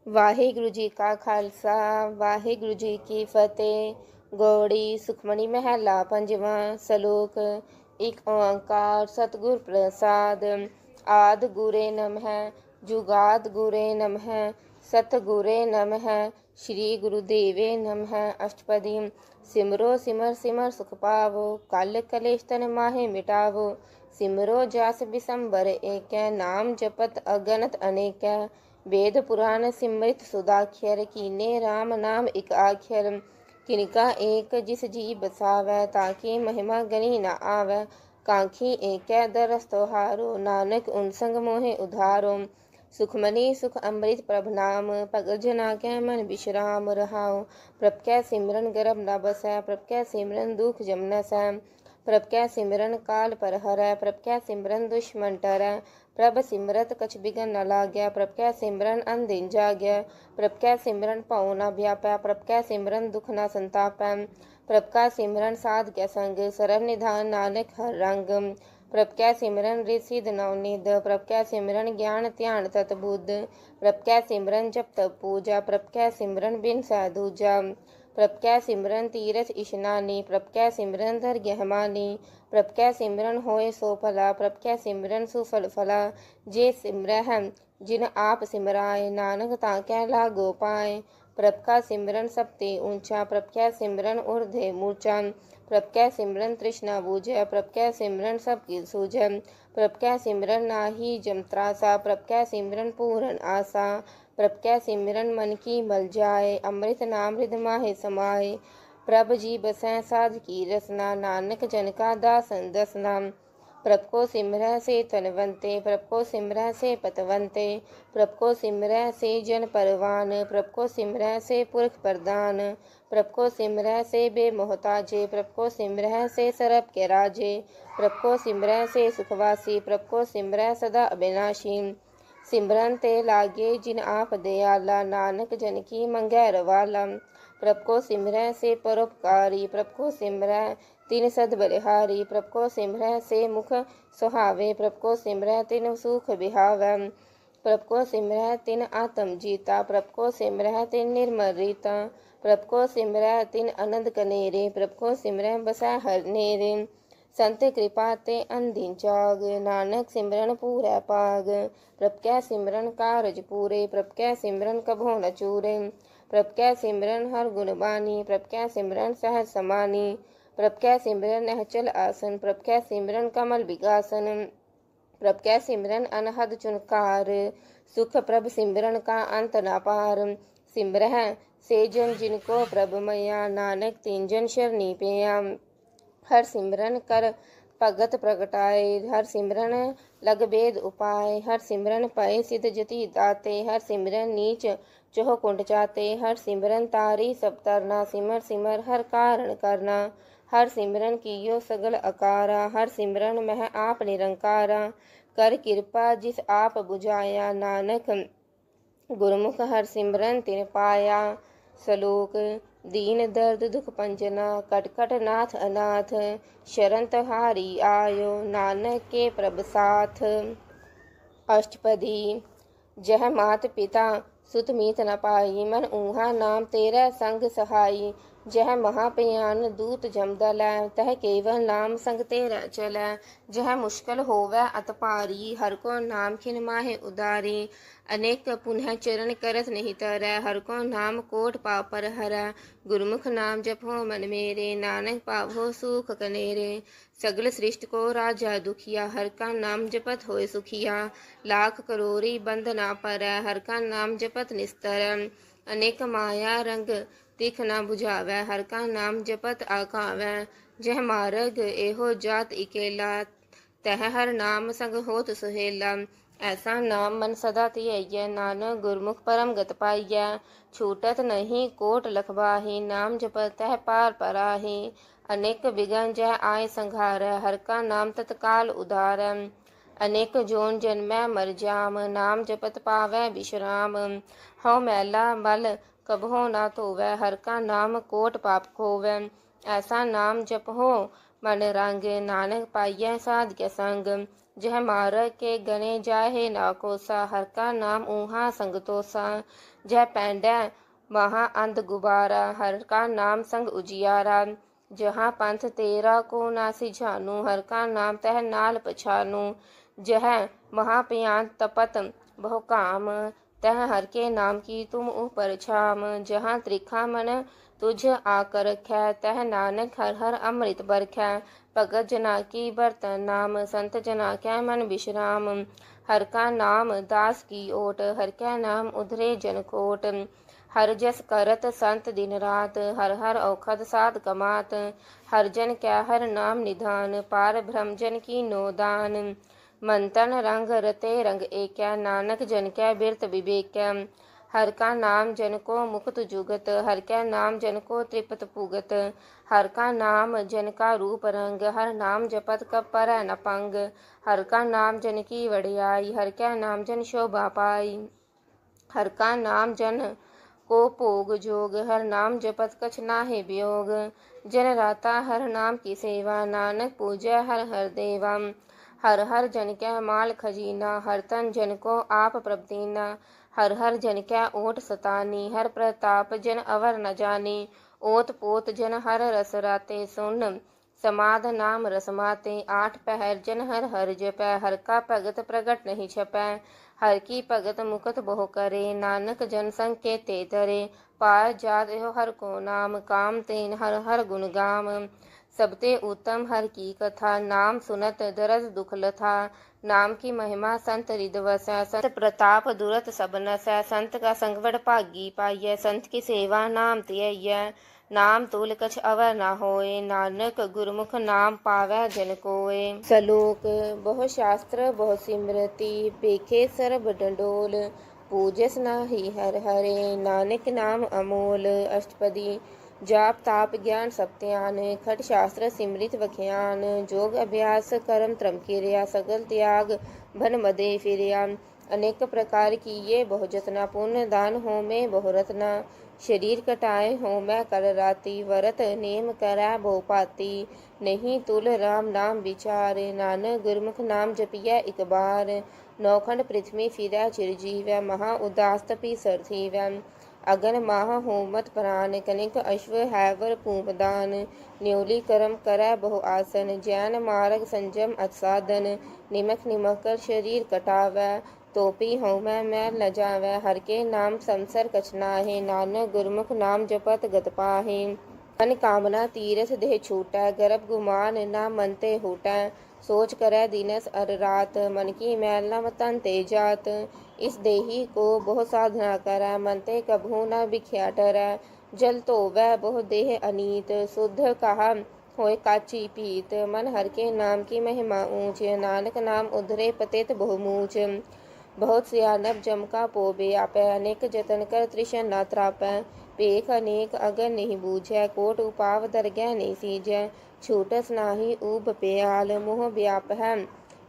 वाहिगुरु जी का खालसा वाहिगुरु जी की फतेह। गौड़ी सुखमनी महला पंजवा। सलोक। एक ओंकार सतगुर प्रसाद। आद गुरे नमः जुगाद गुरे नमः सतगुरे नमः श्री गुरुदेवे नमः। अष्टपदी। सिमरो सिमर सिमर सुख पावो कल कलेश तन माहे मिटावो। सिमरो जास बिसंबर एक नाम जपत अगणत अनेक। वेद पुराण सिमृत सुदाख्यर कीने राम नाम एक आख्यर। किनका एक जिस जी बसावै ताकि महिमा गनी न आवै। कांखी एक दरस तोहारो नानक उन संग मोहे उधारो। सुखमनी सुख अमृत प्रभ नाम पगल जना के मन विश्राम रहाओ। प्रभ कै सिमरन गर्भ न बसै प्रभ कै सिमरन दुख जम न सै। प्रभ कै सिमरन काल पर हरै प्रभ कै सिमरन दुश्मन टरै। प्रभ सिमरत कछ बिघन न लाग्या प्रभ कै सिमरन अनदिन जाग्या। प्रभ कै सिमरन पौ न व्यापै प्रभ कै सिमरन दुख न संतापै। प्रभ का सिमरन साध कै संग सरब निधान नानक हर रंग। प्रभ कै सिमरन रिसिद नवनिध प्रभ कै सिमरन ज्ञान ध्यान तत बुद्ध। प्रभ कै सिमरन जप तप पूजा प्रभ कै सिमरन बिन सै दूजा। प्रभ कै सिमरन तीरथ इशनानी प्रभ कै सिमरन धर गहमानी। प्रभ कै सिमरन होए सो फला प्रभ कै सिमरन सुफल फला। जे सिमरह जिन आप सिमराए नानक ताकै लागो पाए। प्रभ का सिमरन सबते ऊंचा प्रभ कै सिमरन ऊर्ध्वे मूर्चा। प्रभ कै सिमरन तृष्णा बूझै प्रभ कै सिमरन सब की सूझै। प्रभ कै सिमरन नाही जम त्रासा प्रभ कै सिमरन पूरन आशा। प्रभ कै सिमरन मन की मल जाए अमृत नाम हृद माहे समाए। प्रभ जी बसै साध की रसना नानक जन का दासन दसना। प्रभ को सिमरह से तनवंते प्रभ को सिमरह से पतवंते। प्रभ को सिमरह से जन परवान प्रभ को सिमरह से पुरख प्रदान। प्रभ को सिमरह से बेमोहताजे प्रभ को सिमरह से सरब के राजे। प्रभ को सिमरह से सुखवासी प्रभ को सिमरह सदा अविनाशी। सिमरन ते लागे जिन आप दयाला नानक जन की मंगै रवाला। प्रभ को सिमरह से परोपकारी प्रभ को सिमरह तिन सद बलिहारी। प्रभ को सिमरह से मुख सुहावे प्रभ को सिमरह तिन सुख बिहावै। प्रभ को सिमरह तिन आत्म जीता प्रभ को सिमरह तिन निर्मल रीता। प्रभ को सिमरह तिन आनंद कनेरे प्रभ को सिमरह बसै हर नेरे। संत कृपा ते अंधिन चाग नानक सिमरन पूरै पाग। प्रभ कै सिमरन कारज पूरे प्रभ कै सिमरन कभो न चूरे। प्रभ कै सिमरन हर गुण बानी प्रभ कै सिमरन सहज समानी। प्रभ कै सिमरन नहचल आसन प्रभ कै सिमरन कमल विगासन। प्रभ कै सिमरन अनहद चुनकार सुख प्रभ सिमरन का अंत न पार। सिमरह से जन जिनको प्रभ मैया नानक तीन जन शरणी पेया। हर सिमरन कर भगत प्रगटाए हर सिमरन लग भेद उपाय। हर सिमरन पए सिद्ध जति दाते हर सिमरन नीच चोह कुंड जाते। हर सिमरन तारी सब तरना सिमर सिमर हर कारण करना। हर सिमरन कियो सगल अकारा हर सिमरन मह आप निरंकारा। कर कृपा जिस आप बुझाया नानक गुरमुख हर सिमरन तिन पाया। सलोक। दीन दर्द दुख पंजना कटकट नाथ अनाथ। शरण तहारी आयो नानक के प्रभ साथ। अष्टपदी। जह मात पिता सुत मीत न पाई मन ऊहा नाम तेरा संग सहाई। जह महापयान दूत जम दलै तह केवल नाम संग तेरा चलै। जह मुश्किल होवै अत पारी हर को नाम खिन माहे उदारी। अनेक पुनः चरण करत नहीं तरै हर को नाम कोट पाप पर हरै। गुरमुख नाम जपो मन मेरे नानक पावो सुख कनेरे। सगल सृष्टि को राजा दुखिया हर का नाम जपत होए सुखिया। लाख करोरी बंद ना परै हर का नाम जपत निस्तर। अनेक माया रंग तिख ना बुझावै हर का नाम जपत आकावै। जह मार्ग एहो जात इकेला तह हर नाम संग होत सुहेला। ऐसा नाम मन सदा धियैयै नानक गुरमुख परम गत पाइयै। छूटत नहीं कोट लखबाही नाम जपत तह पार पराही। अनेक विघन जह आय संघारै हर का नाम तत्काल उधारै। अनेक जोन जन्मै मर जाम नाम जपत पावै विश्राम। हौ मैला मल कबहो ना धोवै हर का नाम कोट पाप खोवै। ऐसा नाम जपहो मन रंग नानक पाइयै साध के संग। जह मार के गणे जाहे ना कोसा, हर का नाम ऊहा संग तोसा। जह पैंडै महा अंध गुबारा, हर का नाम संग उजियारा। जहाँ पंथ तेरा को ना सिझानू, हर का नाम तह नाल पछानू। जह महाप्यान तपत बहु काम, तह हर के नाम की तुम ऊपर छाम। जहाँ त्रिखा मन तुझ आकर रखै, तह नानक हर हर अमृत बरखै। भगत जना की बरतन नाम, संत जना कै मन विश्राम। हर का नाम दास की ओट, हर कै नाम उधरे जन कोट। हर जस करत संत दिन रात, हर हर औखद साध कमात। हर जन क्या हर नाम निधान, पार ब्रह्म जन की नोदान। मंतन रंग रते रंग एकै, नानक जन कै बिरत विवेकै। हर का नाम जन को मुक्त जुगत, हर कै नाम जन को त्रिपत पुगत। हर का नाम जन का रूप रंग, हर नाम जपत कब परੈ न पंग। हर का नाम जन की वडियाई, हर कै नाम जन शोभा पाई। हर का नाम जन को भोग जोग, हर नाम जपत कछ नाहि वियोग। जन राता हर नाम की सेवा, नानक पूजै हर हर देवा। हर हर जन कै माल खजीना, हर तन जन को आप प्रभ दीना। हर हर जन कै ओट सतानी, हर प्रताप जन अवर न जानी। ओत पोत जन हर रस राते, सुन समाध नाम रस माते। आठ पहर जन हर हर जपै, हर का भगत प्रगट नहीं छपै। हर की भगत मुकत बहु करे, नानक जन संग के ते धरे। पार जात एहो हर को नाम, काम तेन हर हर गुण गाम। सबते उत्तम हर की कथा, नाम सुनत दरद दुख लथा। नाम की महिमा संत हृदय वसै, संत प्रताप दुरत सब नसै। संत का संग बड़ भागी पाइयै, संत की सेवा नाम धियैयै। नाम तुल कछ अवर ना होए, नानक गुरमुख नाम पावै जन कोय। सलोक बहु शास्त्र बहु सिमरति, पेखे सरब डंडोल। पूजस नाही हर हरे, नानक नाम अमोल। अष्टपदी जाप ताप ज्ञान सब त्यान, खट शास्त्र सिमरित वख्यान। जोग अभ्यास कर्म त्रम किरिया, सगल त्याग भन मदे फिरिया। अनेक प्रकार की ये बहु जतना, पुण्य दान हो में बहु रत्ना। शरीर कटाए हो मैं कर राती, वरत नेम करै बहु पाती। नहीं तुल राम नाम विचार, नानक गुरमुख नाम जपियै एक बार। नौखंड पृथ्वी फिरै चिरजीवै, महा उदास तपी सर थीवै। अगन माह होमत प्राण, कनिक अश्व हैवर पूपदान। न्योली कर्म करै बहु आसन, जैन मार्ग संजम अत साधन। निमक निमक कर शरीर कटावै, तोपी होमै मैल न जावै। हर के नाम संसर कछ नाहि, नानक गुरमुख नाम जपत गत पाहि। मन कामना तीरथ देह छूटै, गर्भ गुमान ना मन ते हूटै। सोच करै दिनस अर रात, मन की मैल न तन ते जात। इस देही को बहु साधना करै, मन ते कभू न बिख्या डरै। जल धोवै बहु देह अनीत, शुद्ध कहा होय काची पीत। मन हर के नाम की महिमा ऊंच, नानक नाम उधरे पतित बहु मूच। बहुत सियानप जम का पो व्यापै, अनेक जतन कर तृषन ना त्रापै। पेख अनेक अगन नहीं बूझै, कोट उपाव दरगह नहीं सीजै। छूटस नाही ऊब प्याल, मोह व्याप है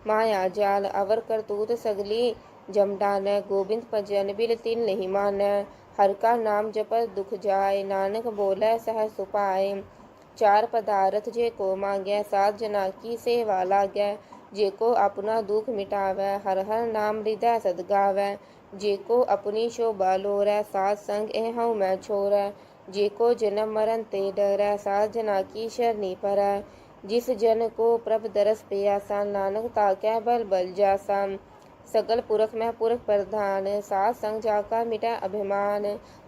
माया जाल। अवर करतूत सगली जम डानै, गोबिंद भजन बिल तिल नहीं मानै। हर का नाम जपत दुख जाय, नानक बोलै सहज सुपाय। चार पदार्थ जे को मांगै, सात जना की सेवा लागै। जे को अपना दुख मिटावै, हर हर नाम हृदय सद गावै। जे को अपनी शोभा लोरै, सात संग ए हऊँ मैं छोरै। जे को जन्म मरण ते डरै, सात जना की शरणी परै। जिस जन को प्रभ दरस प्यासा, नानक ताकै बल बल जासा। सगल पुरख में पुरख प्रधान, सात संग जाका मिटै अभिमान।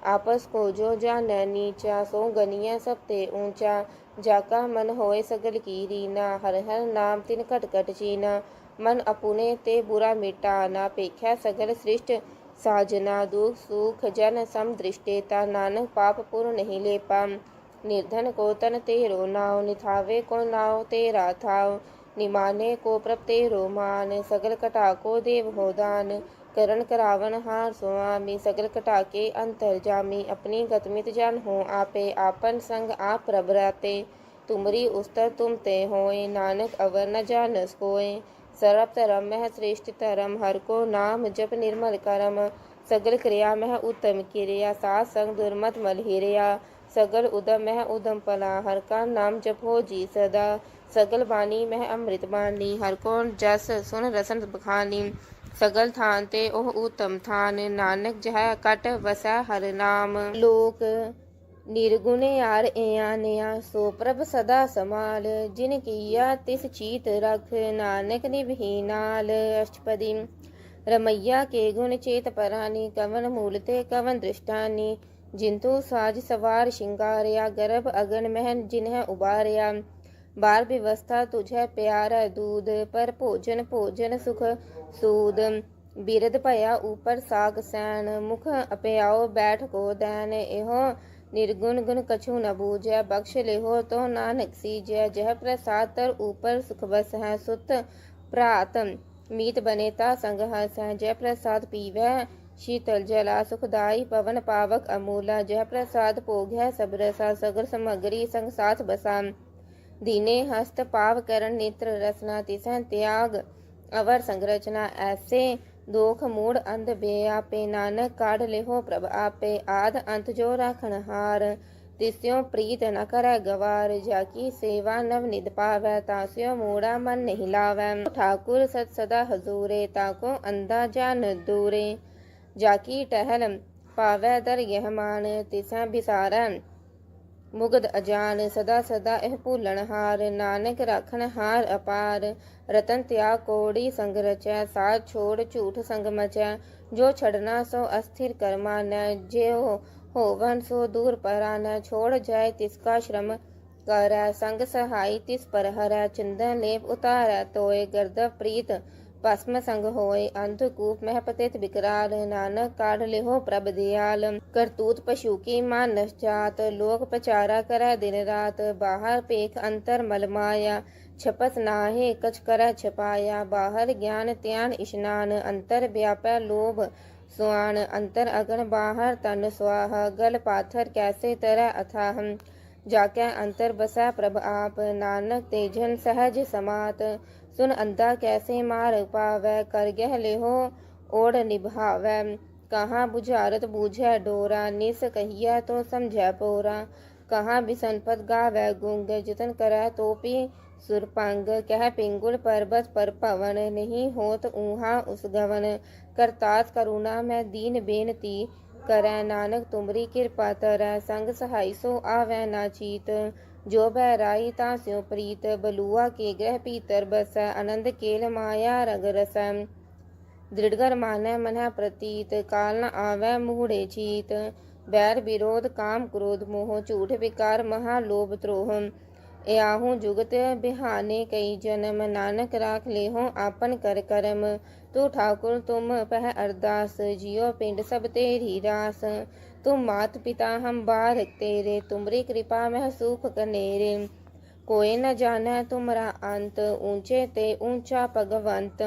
आपस को जो जानै नीचा, सो गनियै सब ते ऊंचा। जाका मन होए सगल की रीना, हर हर नाम तिन खट खट चीना। मन अपुने ते बुरा मिटाना, पेखै सगल सृष्ट साजना। दुख सुख जन सम दृष्टेता, नानक पाप पुर नहीं लेपा। निर्धन को तन तेरो नाव, निथावे को नाव तेरा थाव। निमाने को प्रभ तेरो मान, सगल कटा को देव हो दान। करण करावन हार स्वामी, सगल कटा के अंतर जामी। अपनी गतमित जान हो आपे, आपन संग आप प्रभ राते। तुमरी उस्तर तुम ते होए, नानक अवर न जानस कोय। सर्व धर्म मह श्रेष्ठ धर्म, हर को नाम जप निर्मल करम। सगल क्रिया मह उत्तम क्रिया, सात संग दुर्मत मल हिरिया। सगल उदम मह उदम पला, हर का नाम जपो जी सदा। सगल बानी मह अमृत बानी। हर को जस सुन रसन बखानी। सगल थान ते ओह उत्तम थान। नानक जह कट वसै हर नाम। लोक निर्गुण यार एया नया। सो प्रभ सदा समाल। जिन किया तिस चीत रख। नानक निभहीनाल। अष्टपदी। रमैया के गुण चेत परानी। कवन मूल ते कवन दृष्टानी। जिंतु साज सवार शिंगारया। गर्भ अगन महन जिन्ह उबारया। बार व्यवस्था तुझे प्यारा दूध। पर भोजन भोजन सुख सूद। बिरद भया ऊपर साग सैन। मुख अप्याओ बैठ को दैन। एहो निर्गुण गुण कछु न बूझै। बख्श लेहो तो नानक सीजै। जह प्रसाद तर ऊपर सुख बस है। सुत प्रात मीत बनेता संग हस है। जय प्रसाद पीवै शीतल जला। सुखदाई पवन पावक अमूला। जह प्रसाद भोग है सब रसा। सगर समग्री संग साथ बसा। दीने हस्त पाव करण नेत्र रसना। तिसह त्याग अवर संरचना। ऐसे दोख मूड अंध बेआपे। नानक काढ़ लेहो प्रभ आपे। आद अंत जो राखण हार। तिस्यो प्रीत न करै गवार। जाकी सेवा नव निध पावै। तास्यो मूड़ा मन नहीं लावै। ठाकुर सत सदा हजूरे। ताको अंधा जान दूरे। जाकी टहल पावै दर यह मान। तिसह बिसारै मुगध अजान। सदा सदा एह भूलन हार। नानक राखण हार अपार। रतन त्याग कोड़ी संग रचै। साथ छोड़ झूठ संग मचै। जो छड़ना सो अस्थिर कर मानै। जे होवन सो दूर परानै। छोड़ जाय तिसका श्रम करै। संग सहाई तिस पर हरै। चंदन लेप उतारै तोय। गर्दव प्रीत भस्म संग होय। अंधकूप मह पतित विकराल। नानक काढ़ लेहो प्रभ दयाल। करतूत पशु की मानस जात। लोक प्रचारा करै दिन रात। बाहर पेख अंतर मल माया। छपत नाहे कछ करै छपाया। बाहर ज्ञान त्यान स्नान। अंतर व्यापै लोभ सुआन। अंतर अगन बाहर तन स्वाहा। गल पाथर कैसे तरह अथाह। जाकै अंतर बसै प्रभ आप। नानक तेजन सहज समात। सुन अंधा कैसे मार पावै। कर गह लेहो ओढ़ निभावै। कहाँ बुझारत बूझै डोरा। निस कहिया तो समझै पोरा। कहाँ बिसनपत गावै गुंग। जतन करै तोपी सुरपंग। कह पिंगुल पर्वत पर पवन। नहीं होत ऊहा उस गवन। करतास करुणा मैं दीन बेनती करै। नानक तुमरी कृपा तरै। संग सहाई सो आवै ना चीत। जो बैराई तास्यो प्रीत। बलुआ के ग्रह पीतर बसै। आनंद केल माया रग रसै। दृढ़गर मानै मन प्रतीत। काल न आवै मुहूढ़े चीत। बैर विरोध काम क्रोध मोह। झूठ विकार महालोभ द्रोह। याहू जुगत बिहाने कई जन्म। नानक राख लेहो आपन कर करम। तू ठाकुर तुम पह अरदास। जियो पिंड सब तेरी रास। तुम मात पिता हम बारक तेरे। तुमरी कृपा मह सुख कनेरे। कोई न जानै तुमरा अंत। ऊंचे ते ऊंचा भगवंत।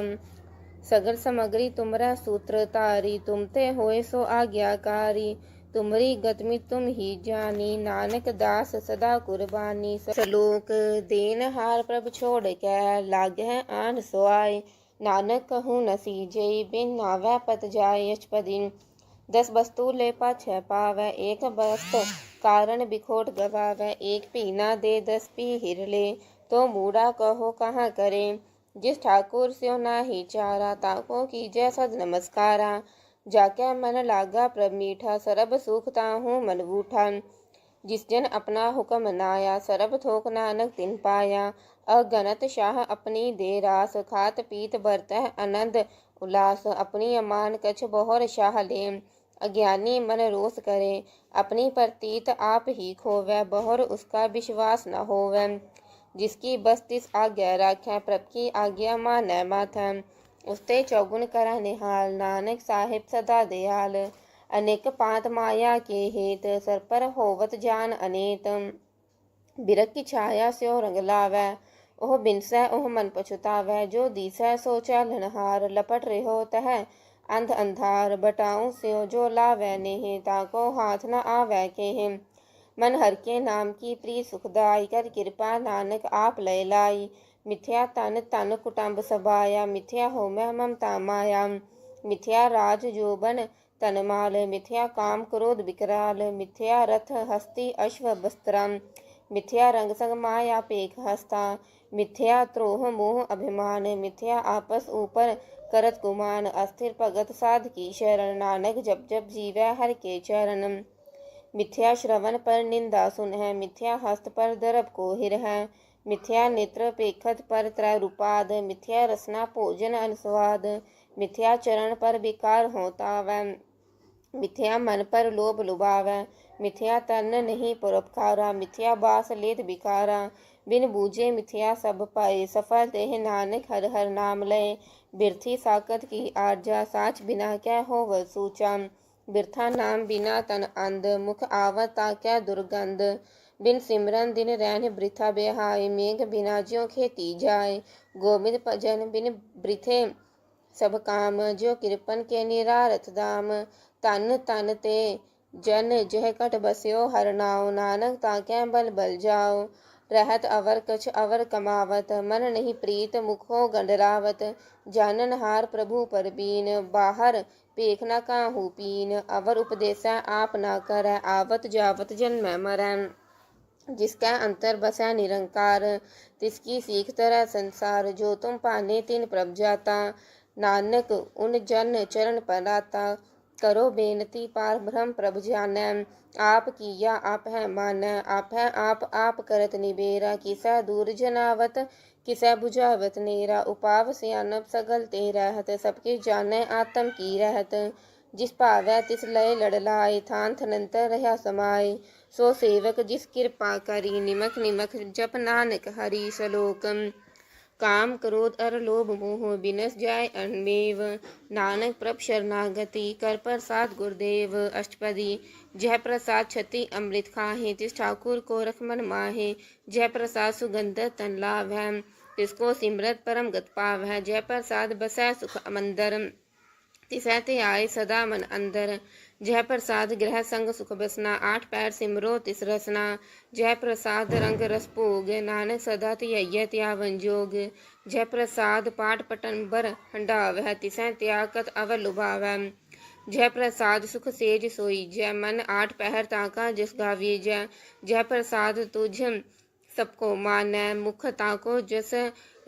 सगल समग्री तुमरा सूत्र तारी। तुम ते होए सो आज्ञाकारी। तुमरी गतमि तुम ही जानी। नानक दास सदा कुर्बानी। सलोक देन हार प्रभ छोड़ कै। लागै आन सोआय। नानक कहूँ न सीजई। बिन नावै पत जाय। अष्टपदी। 10 वस्तु ले पाछै पावै। एक वस्त कारण बिखोट गवावै। एक पी ना दे 10 पी हिर ले। तो मूढ़ा कहो कहाँ करे। जिस ठाकुर स्यो नाही चारा। ताको कीजै सद नमस्कारा। जाकै मन लागा प्रभ मीठा। सरब सुख ताहू मन बूठा। जिस जन अपना हुक्म नाया। सरब थोक नानक तिन पाया। अगनत शाह अपनी दे रास। खात पीत बरतह आनंद उल्लास। अपनी अमान कछ बहुर शाह ले। अज्ञानी मन रोष करे। अपनी प्रतीत आप ही खोवै। बहुर उसका विश्वास न होवै। जिसकी बस तिस आज्ञा राखै। प्रभ की आज्ञा मानै माथै। उसते चौगुन करै निहाल। नानक साहिब सदा दयाल। अनेक पात माया के हेत। सर पर होवत जान अनेत। बिरख की छाया स्यो रंग लावै। ओह बिनसै ओह मन पछुतावै। जो दिसै सो चालन हार। लपट रहो तह अंध अंधार। बटाऊं स्यो जो लावै नेह। ताको हाथ न आवै केह। मन हर के नाम की प्रीत सुखदाई। कर कृपा नानक आप लय लाई। मिथ्या तन तन कुटुंब सबाया। मिथ्या होमै ममता माया। मिथ्या राज जोबन तनमाल। मिथ्या काम क्रोध विकराल। मिथ्या रथ हस्ती अश्व वस्त्रम। मिथ्या रंग संग माया पेख हस्ता, मिथ्या त्रोह मोह अभिमान, मिथ्या आपस ऊपर करत गुमान, अस्थिर भगत साध की शरण, नानक जप जप जीवै हर के चरण। मिथ्या श्रवण पर निंदा सुन है, मिथ्या हस्त पर दरब को हिर है, मिथ्या नेत्र पेखत पर त्रय रूपाद, मिथ्या रसना भोजन अनुस्वाद, मिथ्या चरण पर विकार होता वै, मिथ्या मन पर लोभ लुभावै, मिथ्या तन नहीं परोपकारा, मिथ्या बास लेत बिकारा, बिन बूझे मिथ्या सब पाए, सफल देह नानक हर हर नाम लय, बिरथी साकत की आरजा, साच बिना क्या होवत सूचा, बिरथा नाम बिना तन अंध, मुख आवत क्या दुर्गंध, बिन सिमरन दिन रैन बृथा बेहाय, मेघ बिना ज्यों खेती जाय, गोविंद भजन बिन बृथे सब काम, जो कृपन के निरारथ दाम, तन तन ते जन जह कट बस्यो हर नाव, नानक ताकै बल बल जाओ, रहत अवर कछ अवर कमावत, मन नहीं प्रीत मुखो गंडरावत, जानन हार प्रभु पर बीन, बाहर पेख न काहू पीन, अवर उपदेसा आप ना करै, आवत जावत जन्मै मरै, जिसका अंतर बसै निरंकार, तिसकी सीख तरह संसार, जो तुम पाने तिन प्रभ जाता, नानक उन जन चरण पराता, करो बेनती पार ब्रह्म प्रभ जानै, आप किया आप है मानै, आप है आप करत निबेरा, किसै दूर जनावत किसै बुझावत नेरा, उपाव सियानप सगल ते रहत, सबके जानै आत्म की रहत, जिस भावै तिस लय लड़लाय, थान थनंतर रहा समाय, सो सेवक जिस कृपा करी, निमख निमख जप नानक हरि सलोक, काम क्रोध अर लोभ मोह बिनस जाय अनमेव, नानक प्रभ शरणागति कर प्रसाद गुरुदेव, अष्टपदी जय प्रसाद छति अमृत खाहे, तिस ठाकुर को रख मन माहे, जय प्रसाद सुगंध तन लाभ है, तिसको सिमरत परम गत पाव है, जय प्रसाद बसै सुख मंदर, तिसै ते आए सदा मन अंदर, जय प्रसाद गृह संग सुख बसना, आठ पैर सिमरो तिस रसना, जय प्रसाद रंग रस भोग, नानक सदा धियाइयै त्यावन जोग, जय प्रसाद पाठ पटन बर हंडावै, तिसै त्यागत अवर लुभावै, जय प्रसाद सुख सेज सोई, जय मन आठ पहर ताका जस गावी, जय प्रसाद तुझ सबको मानै, मुख ताको जस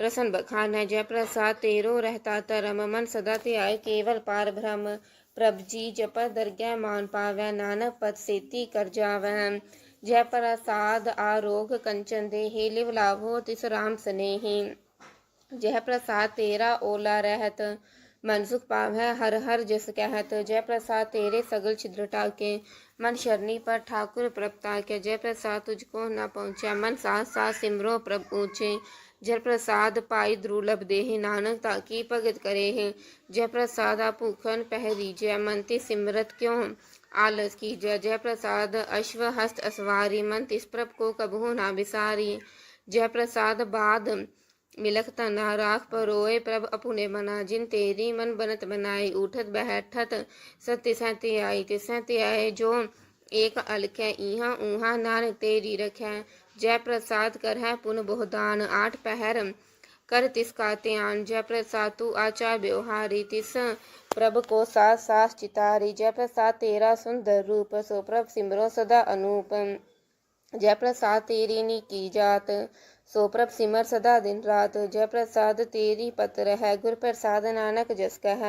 रसन बखानै, जय प्रसाद तेरो रहता धर्म, मन सदा ध्याय केवल पार ब्रह्म, प्रभ जी जपत दरगह मान पावै, नानक पद सेती कर जावै, जय प्रसाद आरोग कंचन देहि, लिव लाभो तिस राम स्नेहि, जय प्रसाद तेरा ओला रहत, मन सुख पावै हर हर जस कहत, जय प्रसाद तेरे सगल छिद्र टाके, मन शरणी पर ठाकुर प्रभ ताके, जय प्रसाद तुझको न पहुँचा, मन साथ साथ सिमरो प्रभ ऊँचे, जय प्रसाद पाई दुर्लभ देहि, नानक ताकी भगत करे है, जय प्रसाद भूखन पहरी, जय मन तिस सिमरत क्यों आलस की, जय प्रसाद अश्व हस्त असवारी, मन तिस प्रभ को कबहू ना बिसारी, जय प्रसाद बाद मिलख तना राख परोए, प्रभ अपुने मना, जिन तेरी मन बनत बनाई, उठत बैठत सत्य सहते आई, तिसते आए जो एक अलखै, इहाँ ऊहाँ नानक तेरी रखै, जय प्रसाद कर है पुन बहुदान, आठ पहर कर तिसका त्यान, जय प्रसाद तू आचार व्यवहारी, तिस प्रभ को साथ साथ चितारी, जय प्रसाद तेरा सुंदर रूप, सो प्रभ सिमरो सदा अनूप, जय प्रसाद तेरी नीकी जात, सो प्रभ सिमर सदा दिन रात, जय प्रसाद तेरी पत्र है, गुर प्रसाद नानक जस कह,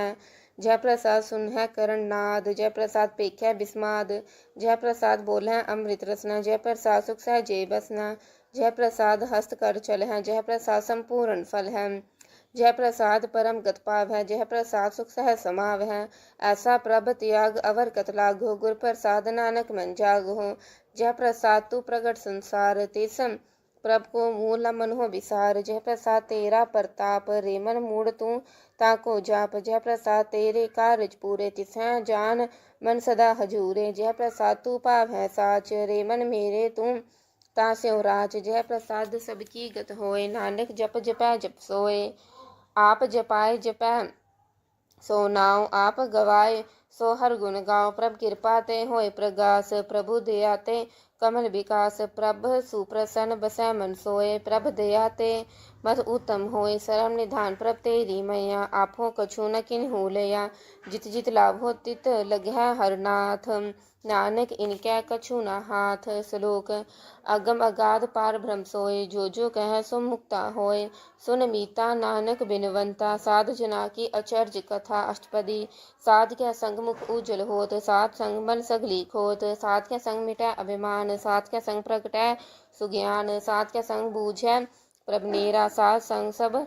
जय प्रसाद सुन है करण नाद, जय प्रसाद पेख्या बिस्माद, जय प्रसाद बोल है अमृत रसना, जय प्रसाद सुख सहजे बसना, जय प्रसाद हस्त कर चल है, जय प्रसाद संपूर्ण फल है, जय प्रसाद परम गत पाव है, जय प्रसाद सुख सह समाव है, ऐसा प्रभ त्याग अवर कत लागो, गुर प्रसाद नानक मन जागो, जय प्रसाद तू प्रगट संसार, तिस प्रभ को मूल मन हो विसार, जय प्रसाद तेरा प्रताप, रे मन मूड तू ताको जाप, जय प्रसाद तेरे कार्य पूरे, तिसै जान मन सदा हजूरे, जय प्रसाद तू पाव है साच, रे मन मेरे तू तास्यो राच, जय प्रसाद सबकी गत होए, नानक जप जपै जप सोए, आप जपाए जपै सो नाव, आप गवाए सो हर गुण गाओ। प्रभ कृपा ते होए प्रगास, प्रभु दया ते कमल विकास। प्रभ सुप्रसन्न बसै मन सोए, प्रभ दया ते मत उत्तम होए। सरम निधान प्रभ तेरी मैया, आपो कछु न किन्हु लया। जित जित लाभो तित लगै हरनाथ, नानक इनकै कछु न हाथ। श्लोक। अगम अगाध पार ब्रह्म सोए, जो जो कह सो मुक्ता होए। सुन मीता नानक बिनवंता, साध जना की अचर्ज कथा। अष्टपदी। साध के संग मुख उज्जवल होत, साध संग मन सगली खोत। साध के संग मिटै अभिमान, साध के संग प्रगटै सुज्ञान। साध के संग बूझै प्रभ नेरा, साध संग सब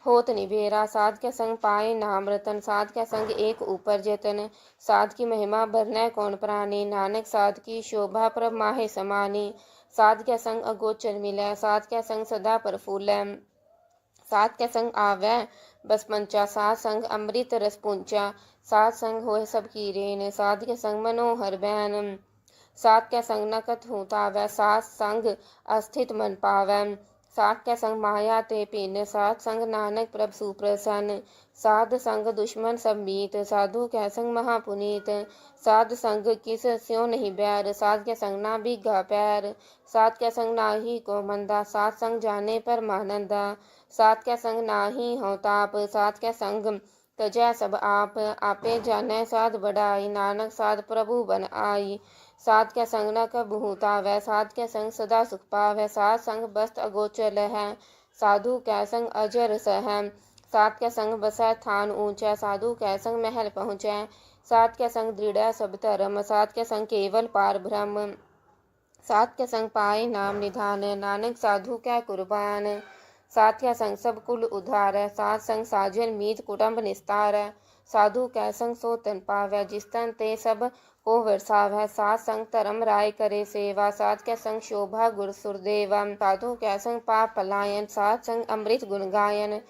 होत निबेरा। साध के संग पाए नाम रतन, साध के संग एक ऊपर जतन। साध की महिमा बरनै कौन प्राणी, नानक साध की शोभा प्रभ माहे समानी। साध के संग अगोचर मिलै, साध के संग सदा प्रफुल्लै। साध के संग आवै बस पंचा, साध संग अमृत रस पुंचा। साध संग होए सब की रेन, साध के संग मनोहर बैन। साध के संग न कतहु तावै, साध संग अस्थित मन पावै। साध के संग माया ते पिन, साध संग नानक प्रभ सुप्रसन्न। साध संग दुश्मन सब मीत, साधु के संग महापुनीत। साध संग किस स्यों नहीं बैर, साध के संग ना बिगा पैर। साध के संग नाही को मंदा, साध संग जाने परमानंदा। साध के संग नाही हौ ताप, साध के संग तजै सब आप। आपे जानै साध बढ़ाई, नानक साध प्रभु बन आई। साध के संग न कबहु तावै, साध के संग सदा सुख पावै। साध संग बस्त अगोचर लहै, साधु के संग अजर सहै। साध के संग बसै थान ऊंचा, साधु के संग महल पहुँचै। साध के संग दृढ़ सब धर्म, साध के संग केवल पार ब्रह्म। साध के संग पाए नाम निधान, नानक साधु कै कुर्बान। साध के संग सब कुल उधार, साध संग साजन मीत कुटुंब निस्तार। साधु कै संग सो तन पावै, जिस तन ते सब को वर्षावै। साध संग धर्म राय करे सेवा, साध के संग शोभा गुर सुरदेवा। साधु कै संग पाप पलायन, साध संग अमृत गुण गायन।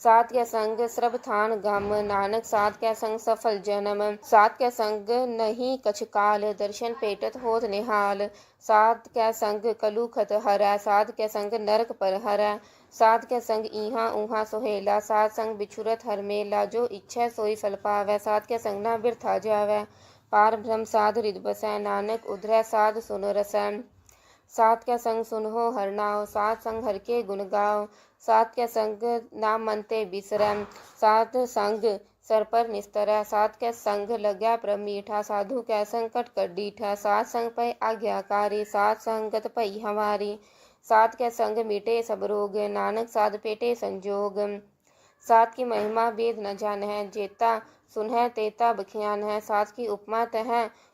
साध के संग श्रभ थान गम, नानक साध के संग सफल जन्म। साध के संग नहीं कछ काल, दर्शन पेटत होत निहाल। साध के संग कलुखत हरै, साध के संग नरक पर हरै। साध के संग इहाँ उहाँ सोहेला, साध संग बिछुरत हर मेला। जो इच्छै सोई फल पावै, साध के संग ना बिरथा जावै। पार ब्रह्म साध हृदय बसै, नानक उधरै साध सुन रसै। साध के संग सुनहो हर नाव, साध संग हर के गुण गाओ। साध के संग नाम मन ते बिसरै, साध संग सर पर निस्तरै। साध के संग लगै प्रभ मीठा, साधु के संग कटकट डीठा। साध संग पै आज्ञाकारी, साध संगत पई हमारी। साध के संग मिटे सब रोग, नानक साध पेटे संजोग। साध की महिमा वेद न जानहै, जेता सुनहै तेता बखियान है। साध की उपमा तह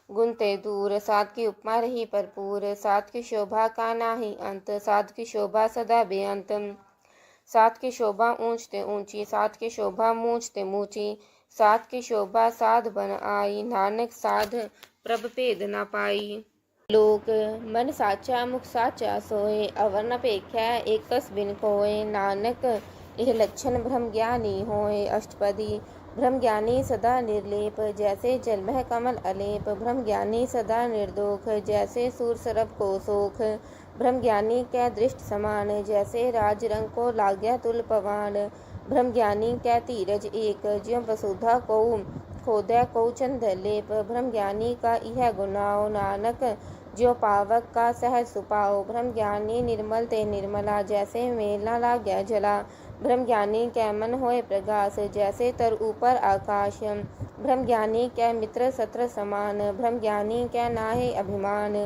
गुण ते दूर, साध की उपमा रही भरपूर। साध की शोभा का नाही अंत, साध की शोभा सदा बेअंत। साध की शोभा ऊंच ते ऊंची, साध की शोभा मूंछ ते मूंची। साध की शोभा साध बन आई, नानक साध प्रभ भेद न पाई। लोक। मन साचा मुख साचा सोए, अवर न पेखै एक कस बिन कोय। नानक यह लक्षण ब्रह्म ज्ञानी होए। अष्टपदी। ब्रह्म ज्ञानी सदा निर्लेप, जैसे जल मह कमल अलेप। ब्रह्म ज्ञानी सदा निर्दोष, जैसे सूर सरब को सोख। ब्रह्म ज्ञानी कै दृष्ट समान, जैसे राज रंग को लाग्या तुल पवान। ब्रह्म ज्ञानी कै धीरज एक, ज्यों वसुधा को खोदै को चंद लेप। ब्रह्म ज्ञानी का यह गुनाओ, नानक ज्यों पावक का सहज सुपाओ। ब्रह्म ज्ञानी निर्मल ते निर्मला, जैसे मेल न लाग्या जला। ब्रह्म ज्ञानी कै मन होए प्रगास, जैसे तर ऊपर आकाश। ब्रह्म ज्ञानी कै मित्र सत्र समान, ब्रह्म ज्ञानी कै नाहे अभिमान।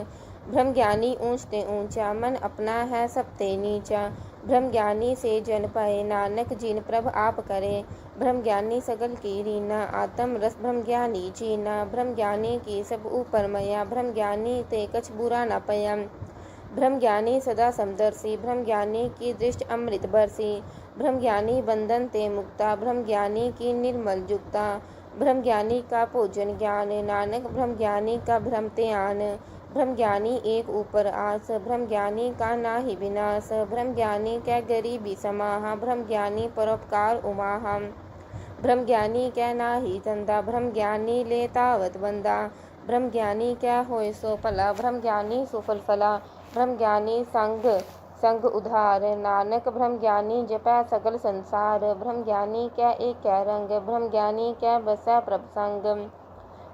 ब्रह्म ज्ञानी ऊंच ते ऊंचा, मन अपना है सब ते नीचा। ब्रह्म ज्ञानी से जन पाए, नानक जिन प्रभ आप करे। ब्रह्म ज्ञानी सगल की रीना, आत्म रस ब्रह्म ज्ञानी जीना। ब्रह्म ज्ञानी की सब ऊपर मया, ब्रह्म ज्ञानी ते कछ बुरा न पया। ब्रह्म ज्ञानी सदा समदर्शी, ब्रह्म ज्ञानी की दृष्टि अमृत बरसी। ब्रह्म ज्ञानी बंधन ते मुक्ता, ब्रह्म ज्ञानी की निर्मल जुक्ता। ब्रह्म ज्ञानी का भोजन ज्ञान, नानक ब्रह्म ज्ञानी का भ्रम ते आन। ब्रह्म ज्ञानी एक ऊपर आस, ब्रह्म ज्ञानी का नाही विनाश। ब्रह्म ज्ञानी कै गरीबी समाहा, ब्रह्म ज्ञानी परोपकार उमाहा। ब्रह्म ज्ञानी कै नाही धंधा, ब्रह्म ज्ञानी ले तावत बंदा। ब्रह्म ज्ञानी कै होए सो भला, ब्रह्म ज्ञानी सुफल फला। ब्रह्म ज्ञानी संग संग उधार, नानक ब्रह्म ज्ञानी जपै सगल संसार। ब्रह्म ज्ञानी कै एक कै रंग, ब्रह्म ज्ञानी कै बसै प्रभ संग।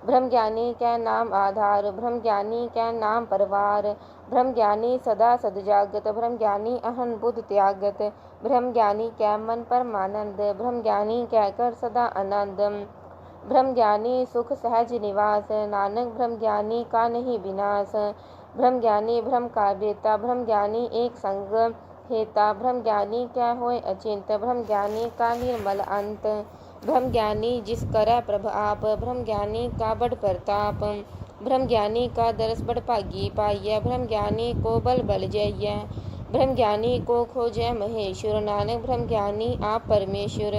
ब्रह्म ज्ञानी कै नाम आधार, ब्रह्म ज्ञानी कै नाम परवार। ब्रह्म ज्ञानी सदा सद जागत, ब्रह्म ज्ञानी अहन बुध त्यागत। ब्रह्म ज्ञानी कै मन परमानंद, ब्रह्म ज्ञानी कै कर सदा आनंद। ब्रह्म ज्ञानी सुख सहज निवास, नानक ब्रह्म ज्ञानी का नहीं विनाश। ब्रह्म ज्ञानी ब्रह्म का बेता, ब्रह्म ज्ञानी एक संग हेता। ब्रह्म ज्ञानी क्या होय अचिंत, ब्रह्म ज्ञानी का निर्मल अंत। ब्रह्म ज्ञानी जिस करੈ प्रभ आप, ब्रह्म ज्ञानी का बड़ प्रताप। ब्रह्म ज्ञानी का दरस बड़ भागी पाइय, ब्रह्म ज्ञानी को बल बल जइय। ब्रह्म ज्ञानी को खोजै महेश्वर, नानक ब्रह्म ज्ञानी आप परमेश्वर।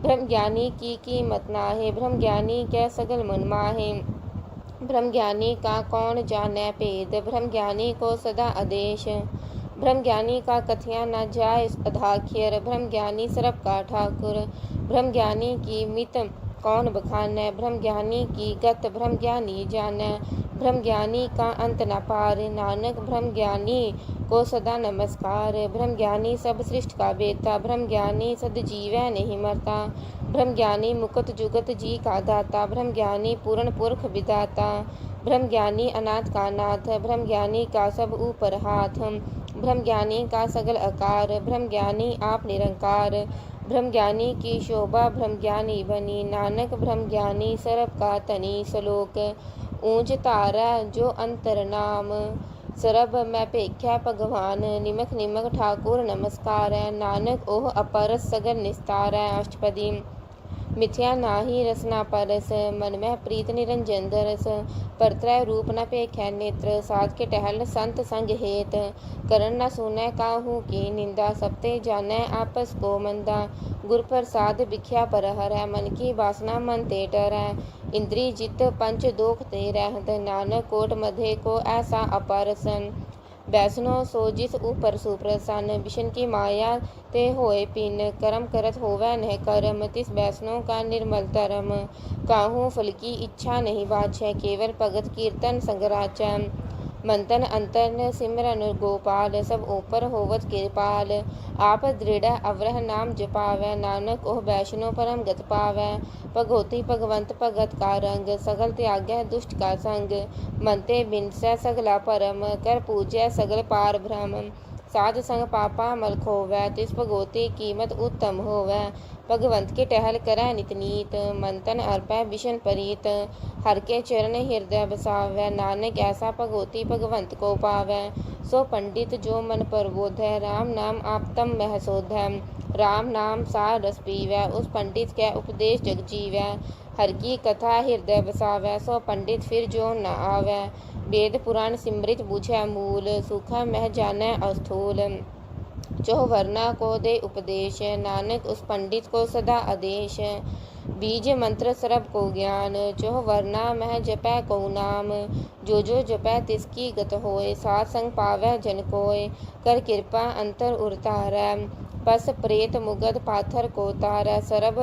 ब्रह्म ज्ञानी की कीमत नाहे, ब्रह्म ज्ञानी कै सगल मन माहे। ब्रह्म ज्ञानी का कौन जानै भेद, ब्रह्म ज्ञानी को सदा आदेश। ब्रह्म ज्ञानी का कथिया न जाय अधाख्यर, ब्रह्म ज्ञानी सरब का ठाकुर। ब्रह्म ज्ञानी की मित कौन बखानै, ब्रह्म ज्ञानी की गत ब्रह्म ज्ञानी जानै। ब्रह्म ज्ञानी का अंत न पार, नानक ब्रह्म ज्ञानी को सदा नमस्कार। ब्रह्म ज्ञानी सब सृष्टि का बेता, ब्रह्म ज्ञानी सद जीवै नहीं मरता। ब्रह्म ज्ञानी मुकुत जुगत जी का दाता, ब्रह्म ज्ञानी पूर्ण पुरख विदाता। ब्रह्म ज्ञानी अनाथ का नाथ, ब्रह्म ज्ञानी का सब ऊपर हाथ। ब्रह्म ज्ञानी का सगल आकार, ब्रह्म ज्ञानी आप निरंकार। ब्रह्म ज्ञानी की शोभा ब्रह्म ज्ञानी बनी, नानक ब्रह्म ज्ञानी सरब का तनी। श्लोक ऊंच तारै जो अंतर नाम, सरब मैं भेख्या भगवान। निमक निमक ठाकुर नमस्कार, नानक ओह अपरस सगल निस्तार। अष्टपदी मिथ्या नाहि रसना परस, मन में प्रीत निरंजन दरस। परत्रय रूप न पेखै नेत्र, साध के टहल संत संग हेत। करन न सुनै काहू की निंदा, सबते जानै आपस को मंदा। गुर प्रसाद भिख्या पर हरै, मन की वासना मन ते डरै। इंद्री जित पंच दोख ते रहत, नानक कोट मधे को ऐसा अपरसन। बैसनो सो जिस ऊपर सुप्रसन्न, विष्णु की माया ते होए पिन। कर्म करत होवै नह कर्म, तिस बैसनो का निर्मल धर्म। काहू फल की इच्छा नहीं बाछै, केवल भगत कीर्तन संग राचै। मंथन अंतन सिमरन गोपाल, सब ऊपर होवत कृपाल। आप दृढ़ अवरह नाम जपावै, नानक ओह वैष्णो परम गत पावै। भगवती भगवंत भगत का रंग, सगल त्यागै दुष्ट का संग। मनते बिनसै सगला परम, कर पूजै सगल पार ब्रह्म। साध संग पापा मल खोवै, तिस भगवती कीमत उत्तम होवै। भगवंत के टहल करै नित नीत, मंथन अर्पै विष्णु प्रीत। हर के चरण हृदय बसावै, नानक ऐसा भगवती भगवंत को पावै। सो पंडित जो मन प्रबोधै, राम नाम आपतम मह शोधै। राम नाम सार रस पीवै, उस पंडित कै उपदेश जग जीवै। हर की कथा हृदय बसावै, सो पंडित फिर जो न आवै। वेद पुराण सिमृत बुझै मूल, सूखा मह जानै अस्थूल। जो वर्णा को दे उपदेश, नानक उस पंडित को सदा आदेश। बीज मंत्र सरब को ज्ञान, जो वर्णा मह जपै को नाम। जो जपै तिसकी गत होय, साथ संग पावै जन कोय। कर कृपा अंतर उरतारै, पस प्रेत मुगद पाथर को तारै। सरब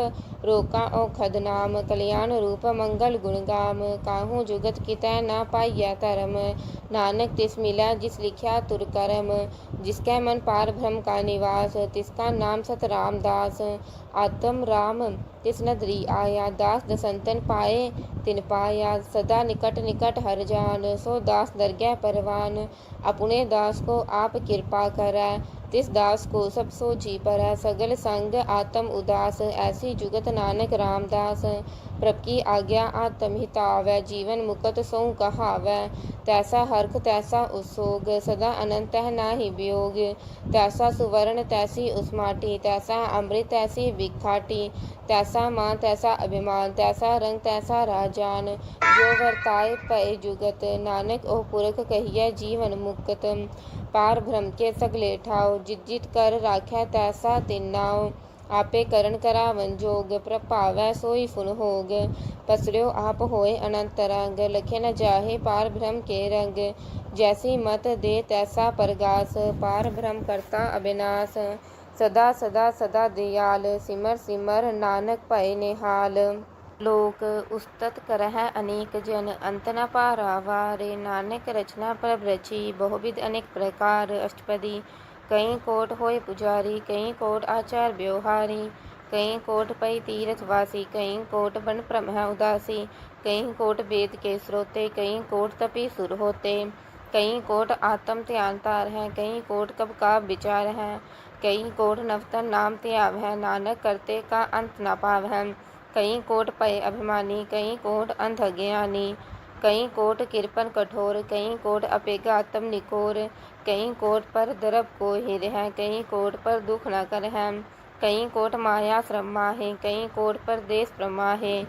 रोका औखद नाम, कल्याण रूप मंगल गुण गाम। काहू जुगत कितै न पाइयै धर्म, नानक तिस मिलै जिस लिख्या तुर करम। जिसकै मन पार ब्रह्म का निवास, तिसका नाम सत रामदास। आत्म राम तिस नदरी आया, दास दसंतन पाए तिन पाया। सदा निकट निकट हर जान, सो दास दरगह परवान। अपने दास को आप कृपा करै, तिस दास को सब सो जी परै। सगल संग आत्म उदास, ऐसी जुगत नानक रामदास। प्रभ की आज्ञा आत्म हितावै, जीवन मुकत सो कहावै। तैसा हर्ख तैसा उत्सोग, सदा अनंत है नाहि वियोग। तैसा सुवर्ण तैसी उस माटी, तैसा अमृत तैसी विखाटी। तैसा मान तैसा अभिमान, तैसा रंग तैसा राजान। जो वर्ताए पए जुगत, नानक ओह पुरख कहिए जीवन मुक्त। पार ब्रह्म के सगले ठाव, जित जित कर राखै तैसा तिन नाव। आपे करण करावन जोग, प्रभावै सोई फुन होग। पसर्यो आप होए अनंत रंग, लखे न जाहे पार ब्रह्म के रंग। जैसी मत दे तैसा परगास, पार ब्रह्म करता अविनाश। सदा सदा सदा दयाल, सिमर सिमर नानक भए निहाल। लोक उस्तत करहै अनेक जन, अंत न पारावार। नानक रचना प्रभ रची, बहुविध अनेक प्रकार। अष्टपदी कई कोट होय पुजारी, कई कोट आचार व्यवहारी। कहीं कोट पई तीर्थ वासी, कहीं कोट बन भ्रम है उदासी, कहीं कोट वेद के स्रोते, कहीं कोट तपी सुर होते, कहीं कोट आत्म ध्यान तार है, कहीं कोट कब का विचार है, कहीं कोट नवतन नाम त्याग है, नानक करते का अंत ना पाव है, कहीं कोट पय अभिमानी, कहीं कोट अंध ज्ञानी, कहीं कोट किरपन कठोर, कहीं कोट अपेगा आत्म निकोर, कहीं कोट पर दरब को हिर है, कहीं कोट पर दुख न कर है, कहीं कोट माया श्रम माहे, कहीं कोट पर देश प्रमाहे,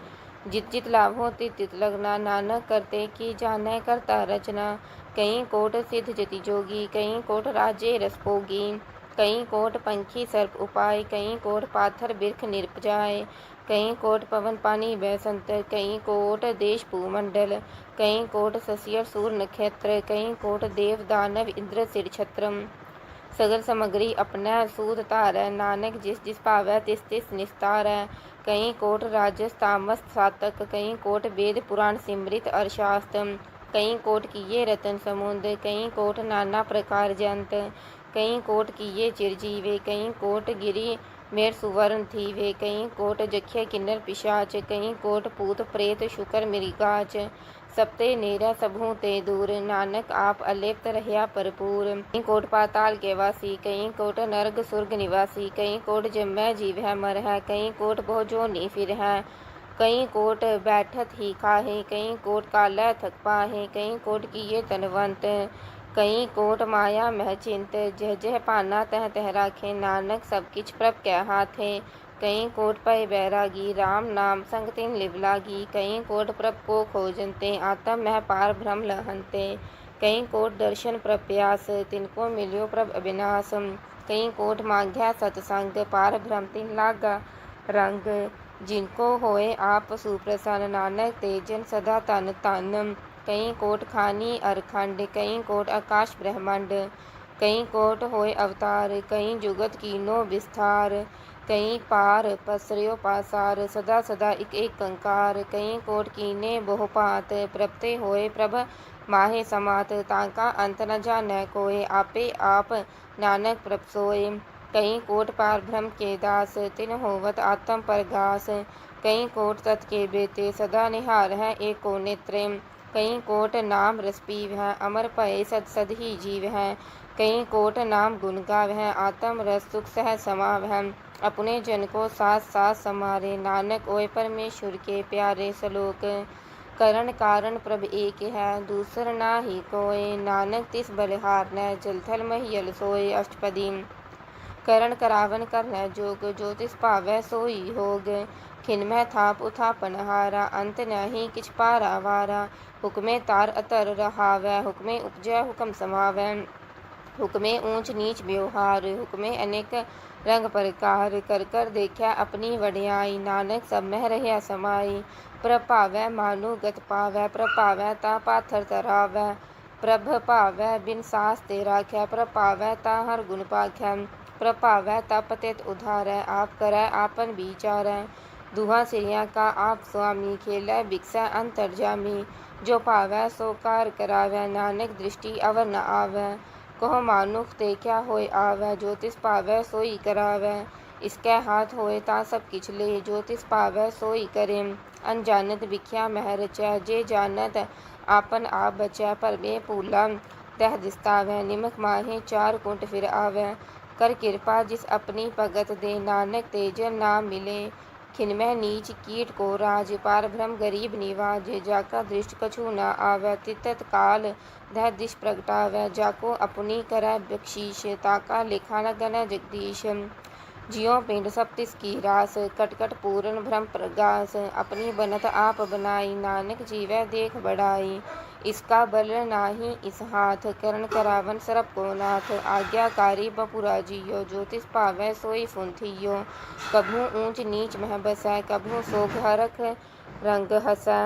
जित जित लाभो तित तित लगना, नानक करते की जाने करता रचना, कहीं कोट सिद्ध जति जोगी, कहीं कोट राज्य रस भोगी, कहीं कोट पंखी सर्प उपाय, कहीं कोट पाथर बिरख निरपजाय, कहीं कोट पवन पानी बैसंत, कहीं कोट देश भूमंडल, कहीं कोट ससियर सूर नक्षत्र, कहीं कोट देव दानव इंद्र सिर छत्रम, सगल समग्री अपना सूद तारै, नानक जिस जिस पावै तिस तिस निस्तारै, कहीं कोट राजस तामस सातक, कहीं कोट वेद पुराण सिमृत अर्थशास्त्र, कहीं कोट किए रतन समुद्र, कहीं कोट नाना प्रकार जंत, कहीं कोट किए चिरजीवे, कहीं कोट गिरी मेर सुवर्ण थीवे, कहीं कोट जख्य किन्नर पिशाच, कहीं कोट पूत प्रेत शुकर मृगाच, सबते नेरा सबहू ते दूर, नानक आप अलेप्त रह्या भरपूर, कहीं कोट पाताल के वासी, कहीं कोट नरक सुर्ग निवासी, कहीं कोट जमै जीव है मर है, कहीं कोट बहु जो नी फिर है, कहीं कोट बैठत ही खाहे, कहीं कोट कालै थक पाहे, कहीं कोट किए तनवंत, कहीं कोट माया मह चिंत, जह जह पाना तह तह राखे, नानक सब किछ प्रभ कै हाथे, कहीं कोट पय बैरागी, राम नाम संग तिन लिव लागी, कहीं कोट प्रभ को खोजनते, आत्म मह पार भ्रम लहनते, कहीं कोट दर्शन प्रप्यास, तिनको मिल्यो प्रभ अविनाश, कहीं कोट मांग्या सतसंग, पार भ्रम तिन लागा रंग, जिनको होए आप सुप्रसन्न, नानक तेजन सदा तन तन, कहीं कोट खानी अरखंड, कहीं कोट आकाश ब्रह्मांड, कहीं कोट होए अवतार, कहीं जुगत कीनो विस्तार, कहीं पार पसर्यो पासार, सदा सदा एक एक कंकार, कहीं कोट कीने बहुपात, प्रपते होए प्रभ माहे समात, ताका अंत न जानै कोय, आपे आप नानक प्रभ सोए, कहीं कोट पार भ्रम के दास, तिन होवत आत्म परगास, कहीं कोट तत् के बेते, सदा निहार है एको नेत्रे, कहीं कोट नाम रस पीव है, अमर पय सद सद ही जीव है, कहीं कोट नाम गुण गाव है, आत्म रस सुख सह समाव है, अपने जन को साथ साथ समारे, नानक ओए परमेश्वर के प्यारे सलोक, करण कारण प्रभ एक है, दूसर ना ही कोय, नानक तिस बलिहार न जलथल महियल सोय, अष्टपदी करण करावन करना जोग, ज्योतिष पावै सोई होग, खिनमह थाप उथापन हारा, अंत नहीं किछ पारा वारा, हुक्मे तार अतर रहावै, हुक्मे उपजै हुक्म समावै, हुक्मे ऊंच नीच व्यवहार, हुक्मे अनेक रंग प्रकार, कर कर देखा अपनी वड्याई, नानक सब मह रह्या समाई, प्रभ पावै मानु गत पावै, प्रभ पावै ता पाथर तरावै, प्रभ पावै बिन सास ते राखै, प्रभ पावै ता हर गुण पाखै, प्रभ पावै ता पतित उधारै, आप करै आपन विचारै, दुहा सिरिया का आप स्वामी, खेलै बिकसै अंतर्जामी, जो पावै सो कार करावै, नानक दृष्टि अवर न आवै, कहो मानुख ते क्या होय आवै, ज्योतिष पावै सोई करावै, इसकै हाथ होए ता सब किछ ले, ज्योतिष पावै सोई करे, अनजानत बिख्या मह रचै, जे जानत आपन आप बचै, परमे पूला तह दिस्तावै, निमक माहे चार कुंट फिर आवै, कर कृपा जिस अपनी भगत दे, नानक तेजन ना मिले, खिनमह नीच कीट को राज, पार भ्रम गरीब निवाज, जाका दृष्ट कछु न आवै, तितत काल दह दिश प्रगटावै, जाको अपनी करै बख्शीश, ताका लिखा न गनै जगदीश, जियो पिंड सब तिसकी रास, कट कट पूर्ण भ्रम प्रगास, अपनी बनत आप बनाई, नानक जीवै देख बढ़ाई, इसका बल नाही इस हाथ, करण करावन सरप को नाथ, आज्ञाकारी बपुरा जियो, ज्योतिष पावै सोई फुंथियो, कभू ऊंच नीच मह बसै, कभू सोग हरख रंग हसै,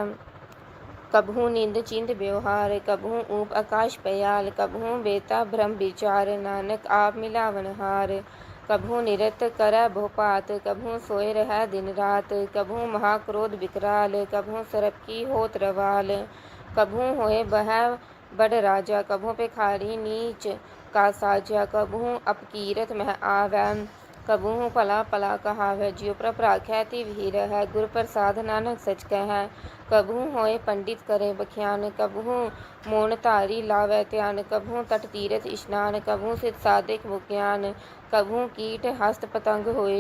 कभू निंद चिंद व्यवहार, कभू ऊप आकाश पयाल, कभू बेता भ्रम विचार, नानक आप मिलावन हार, कभू निरत करै बहुपात, कभू सोए रहै दिन रात, कभू महाक्रोध विकराल, कभू सरप की होत रवाल, कभू होए बहै बड़ राजा, कभू भिखारी नीच का साजा, कभू अपकीरत मह आवै, कबहू भला भला कहावै जियो प्रभ राखै ती वीर है। गुर प्रसाद नानक सच कहै। कबहू होए पंडित करे बख्यान, कबहू मोन धारी लावै ध्यान। कबहू तट तीरथ स्नान, कबहू सिद्ध साधिक विज्ञान। कबहू कीट हस्त पतंग होए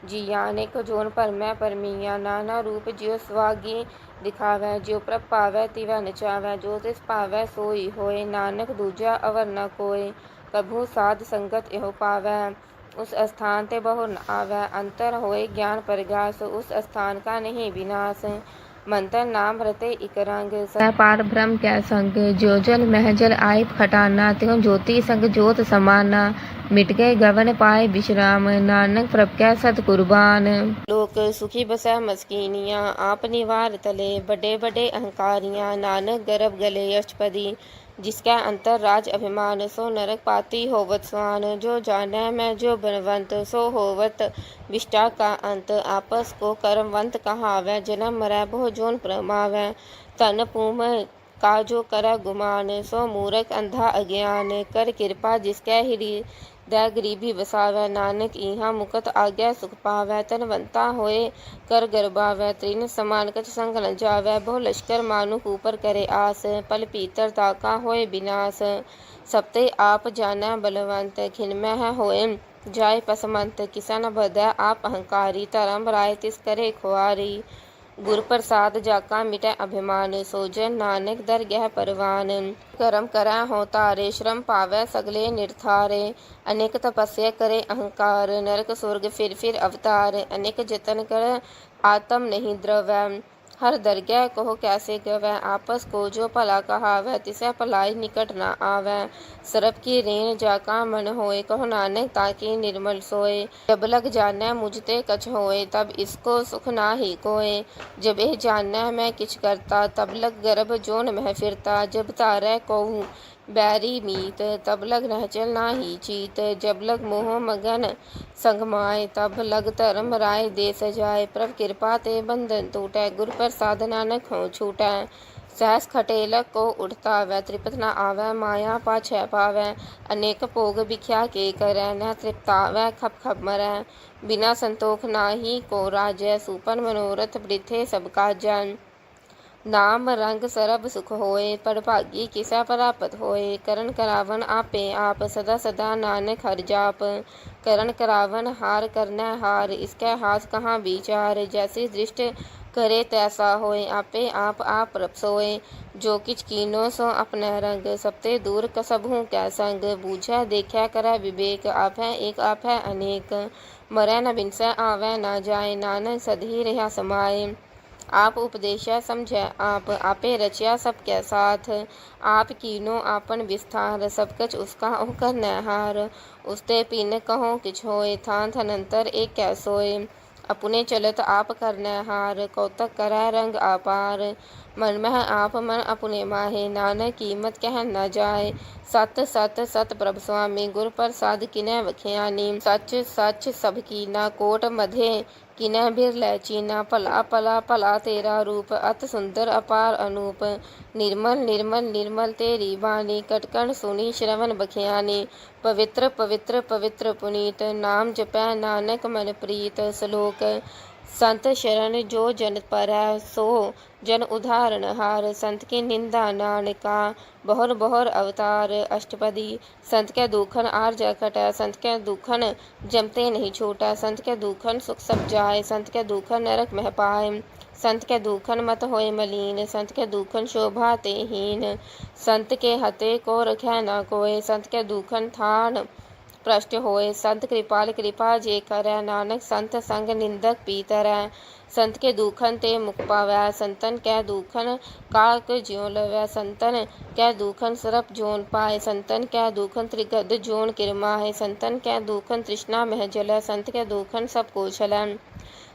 जिया, अनेक जोन भरमै परमिया। नाना रूप जियो सुहागी दिखावै, जियो प्रभ पावै तिवै नचावै। जो तिस पावै सोई होए, नानक दूजा अवर न कोय। कबहू साध संगत एहो पावै, उस स्थान ते बहु न आवै। अंतर होए ज्ञान प्रगास, उस स्थान का नहीं विनाश। मंत्र नाम रते इक रंग, पार ब्रह्म कै संग। जो जल मह जल आए खटाना, त्यों ज्योति संग जोत समाना। मिट गए गवन पाए विश्राम, नानक प्रभ कै सत कुर्बान। लोक सुखी बसै मस्कीनिया, आप निवार तले। बड़े बड़े अहंकारियां, नानक गर्भ गले अष्टपदी। जिसकै अंतर राज अभिमान, सो नरक पाती होवत स्वान। जो जानै मैं जो बनवंत, सो होवत विष्टा का अंत। आपस को कर्मवंत कहावै, जन्म मरै बहु जोन परमावै। धन पूम का जो करै गुमान, सो मूरख अंधा अज्ञान। कर कृपा जिसकै हृदय गरीबी बसावै, नानक इहाँ मुकत आज्ञा सुख पावै। धनवंता होए कर गरबावै, तृण समान कछ संग न जावै। बहु लश्कर मानुख ऊपर करे आस, पल भीतर ताका होए विनाश। सबते आप जानै बलवंत, खिनमह होए जाय पसमंत। किसा न बधै आप अहंकारी, धर्म राय तिस करे खुआरी। गुर प्रसाद जाका मिटै अभिमान, सो जन नानक दरगह परवान। कर्म करै हों तारे, श्रम पावै सगले निरथारे। अनेक तपस्या करे अहंकार, नरक सुरग फिर अवतार। अनेक जतन कर आत्म नहीं द्रवै, हर दरगह कहो कैसे गवै। आपस को जो भला कहावै, तिसै भलाई निकट न आवै। सरप की रेन जाका मन होए, कहो नानक ताकी निर्मल सोए। जब लग जानै मुझ ते कछ होए, तब इसको सुख नाहि कोय। जब एह जानै मैं किछ करता, तब लग गर्भ जोन मह फिरता। जब तारै कोउ बैरी मीत, तब लग नहचल नाहि चीत। जब लग मोह मगन संग माय, तब लग धर्म राय दे सजाय। प्रभ कृपा ते बंधन टूटै, गुर प्रसाद नानक हों छूटै। सहस खटेलक को उठतावै, तृप्त न आवै माया पाछै पावै। अनेक भोग भिख्या के करै, न तृप्तावै खप खप मरै। बिना संतोख नाहि को राजै, सूपन मनोरथ वृथे सब काजै। नाम रंग सरब सुख होए, पड़भागी किसै प्राप्त होए। करन करावन आपे आप, सदा सदा नानक हर जाप। करन करावन हार करनै हार, इसकै हाथ कहाँ विचार। जैसी दृष्ट करे तैसा होए, आपे आप प्रभ सोए। जो किछ कीनो सो अपनै रंग, सबते दूर कसबहु कै संग। बूझै देखै करै विवेक, आपै एक आपै अनेक। मरै न बिनसै आवै न जाय, नानक सदहि रह्या समाय। आप उपदेशै समझै आप, आपे रचया सबकै साथ। आप कीनो आपन विस्तार, सब कछ उसका ओह करनै हार। उसते पिन कहो किछ होए, थान थनंतर एक कै सोए। अपने चलत आप करनै हार, कौतक करै रंग आपार। मन मह आप मन अपने माहे, नानक कीमत कहन न जाय। सत सत सत प्रभ स्वामी, गुर प्रसाद किनै बख्यानी। सच सच सब कीना, कोट मधे किनै बिरलै चीना। भला भला भला तेरा रूप, अत सुंदर अपार अनूप। निर्मल निर्मल निर्मल तेरी बानी, कटकन सुनी श्रवण बख्यानी। पवित्र पवित्र पवित्र पुनीत, नाम जपै नानक मन प्रीत। श्लोक संत शरण जो जन परै, सो जन उदाहरण हार। संत की निंदा नानका, बहुर बहुर अवतार। अष्टपदी संत कै दुखन आर जा कटै, संत कै दुखन जमते नहीं छूटै। संत कै दुखन सुख सब जाय, संत कै दुखन नरक मह पाय। संत कै दुखन मत होए मलीन, संत कै दुखन शोभा ते हीन। संत के हते को रखै न कोय, संत कै दुखन थान भ्रष्ट होए। संत कृपाल कृपा जे करै, नानक संत संग निंदक पीतरै। संत के दुखन ते मुख पावै, संतन कै दुखन काक ज्यों लवै। संतन कै दुखन सरप जोन पाए, संतन कै दुखन त्रिगद जोन किरमाए। संतन कै दुखन तृष्णा मह जलै, संत कै दुखन सब को छलै।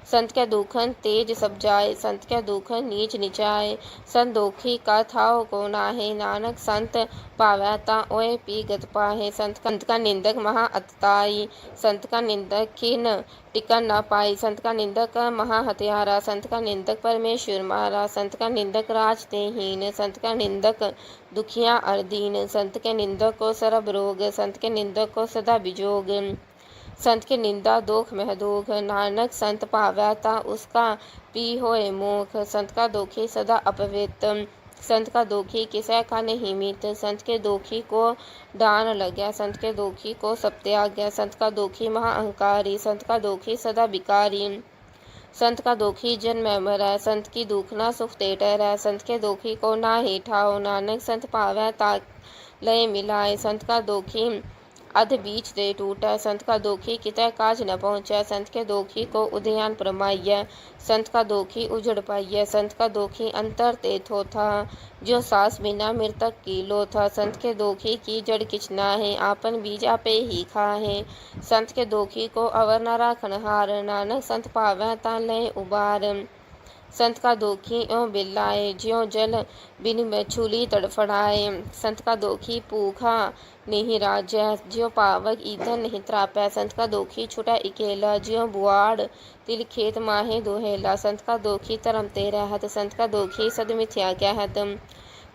संत कै दुखन तेज सब जाय, संत कै दुखन नीच निचाय। संतोखी का थाव को नाहे, नानक संत पावै ता ओए पी गत पाहे। संत का निंदक महा अतताई, संत का निंदक खिन टिकन न पाई। संत का निंदक महा हत्यारा, संत का निंदक परमेश्वर मारा। संत का निंदक राज ते हीन, संत का निंदक दुखिया अर दीन। संत के निंदक को सरब रोग, संत के निंदक को सदा विजोग। संत के निंदा दोख मह दोख, नानक संत पावै ता उसका पी होए मोख। संत का दोखी सदा अपवित, संत का दोखी किसै का नहीं मित। संत के दोखी को डान लग्या, संत के दोखी को सब त्याग्या। संत का दोखी महा अहंकारी, संत का दोखी सदा विकारी। संत का दोखी जन्म मरै, संत की दुखना सुख ते टहरै। संत के दोखी को ना ही ठाओ, नानक संत पावै ता लय मिलाए। संत का दोखी अध बीच दे टूटै, संत का दोखी कितै काज न पहुँचै। संत के दोखी को उद्यान परमाइय, संत का दोखी उजड़ पाइय। संत का दोखी अंतर ते थोथा, जो सास बिना मृतक की लोथा। संत के दोखी की जड़ किछ नाहे, आपन बीज आपे ही खाहे। संत के दोखी को अवर न राखन हार, नानक संत पावै ता लय उबार। संत का दोखी यों बिल्लाए, ज्यों जल बिन मछुली तड़फड़ाए। संत का दोखी भूखा नहीं राजै, ज्यों पावक ईंधन नहीं त्रापै। संत का दोखी छुटा इकेला, ज्यों बुआड़ तिल खेत माहे दोहेला। संत का दोखी धर्म ते रहत, संत का दोखी सद मिथ्या कहत।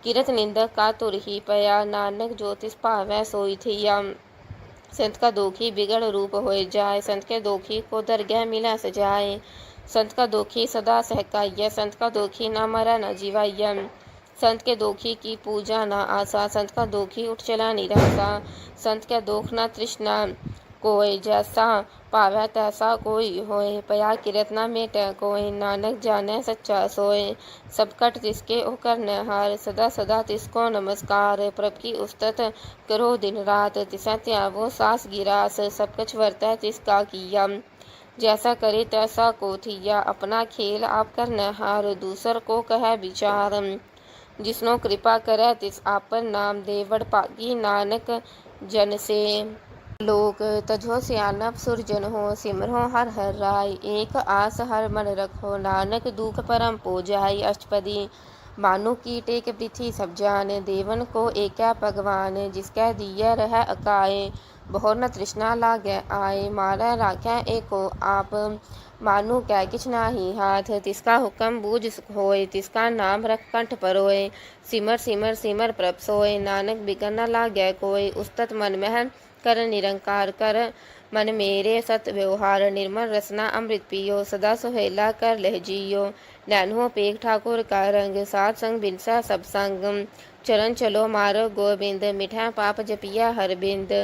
किरत निंदक का तुर ही पया, नानक जो तिस पावै सोई थिया। संत का दोखी बिगड़ रूप होए जाए, संत के दोखी को दरगह मिलै सजाए। संत का दोखी सदा सहकाइय, संत का दोखी ना मरै न जीवाइय। संत के दोखी की पूजा ना आसा, संत का दोखी उठ चला निरासा। संत के दोख ना तृष्णा कोय, जैसा पावै तैसा कोई होए। पया किरत ना मेटै कोय, नानक जानै सच्चा सोय। सब कट तिसके ओ करनै हार, सदा सदा तिसको नमस्कार। प्रभ की उस्तत करो दिन रात, तिसै त्यावो सास गिरास। सब कछ वर्तै तिसका किया, जैसा करे तैसा को थिया। अपना खेल आप करनै हार, दूसर को कहै विचार। जिसनो कृपा करै तिस आपन नाम दे, बड़ भागी नानक जन से। लोक तजो सियानप सुरजन हो, सिमरो हर हर राय। एक आस हर मन रखो, नानक दुख परम पो जाय। अष्टपदी मानु की टेक पृथ्वी सब जान, देवन को एकै भगवान। जिसकै दिय रहै अकाय, बहु न तृष्णा लागै आए। मारै राखै एको आप, मानु कै किछ नाही हाथ। तिसका हुक्म बूझ होय, तिसका नाम रख कंठ परोय। सिमर सिमर सिमर प्रभ सोय, नानक बिगन न लागै कोय। उस्तत मन मह कर निरंकार, कर मन मेरे सत व्यवहार। निर्मल रसना अमृत पियो, सदा सुहेला कर लह जियो। नैनो पेख ठाकुर का रंग, साध संग बिनसा सब संग। चरण चलो मारो गोबिंद, मिठै पाप जपिया हर बिंद।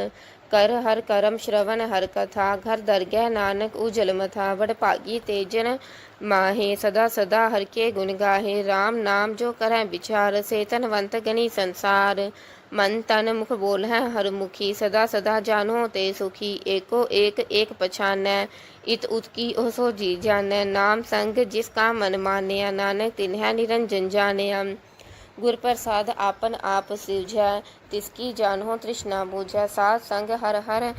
कर हर करम श्रवण हर कथा, घर दरगह नानक उजल मथा। बड़ भागी तेजन माहे, सदा सदा हर के गुण गाहे। राम नाम जो करैं विचार, से तनवंत गनी संसार। मन तन मुख बोलहै हर मुखी, सदा सदा जानो ते सुखी। एको एक एक पछानै, इत उत की ओ सो जी जानै। नाम संग जिसका मन मानया, नानक तिन्है निरंजन जानिया। गुर प्रसाद आपन आप सिवझै, तिसकी जानहो तृष्णा बूझै। साध संग हर हर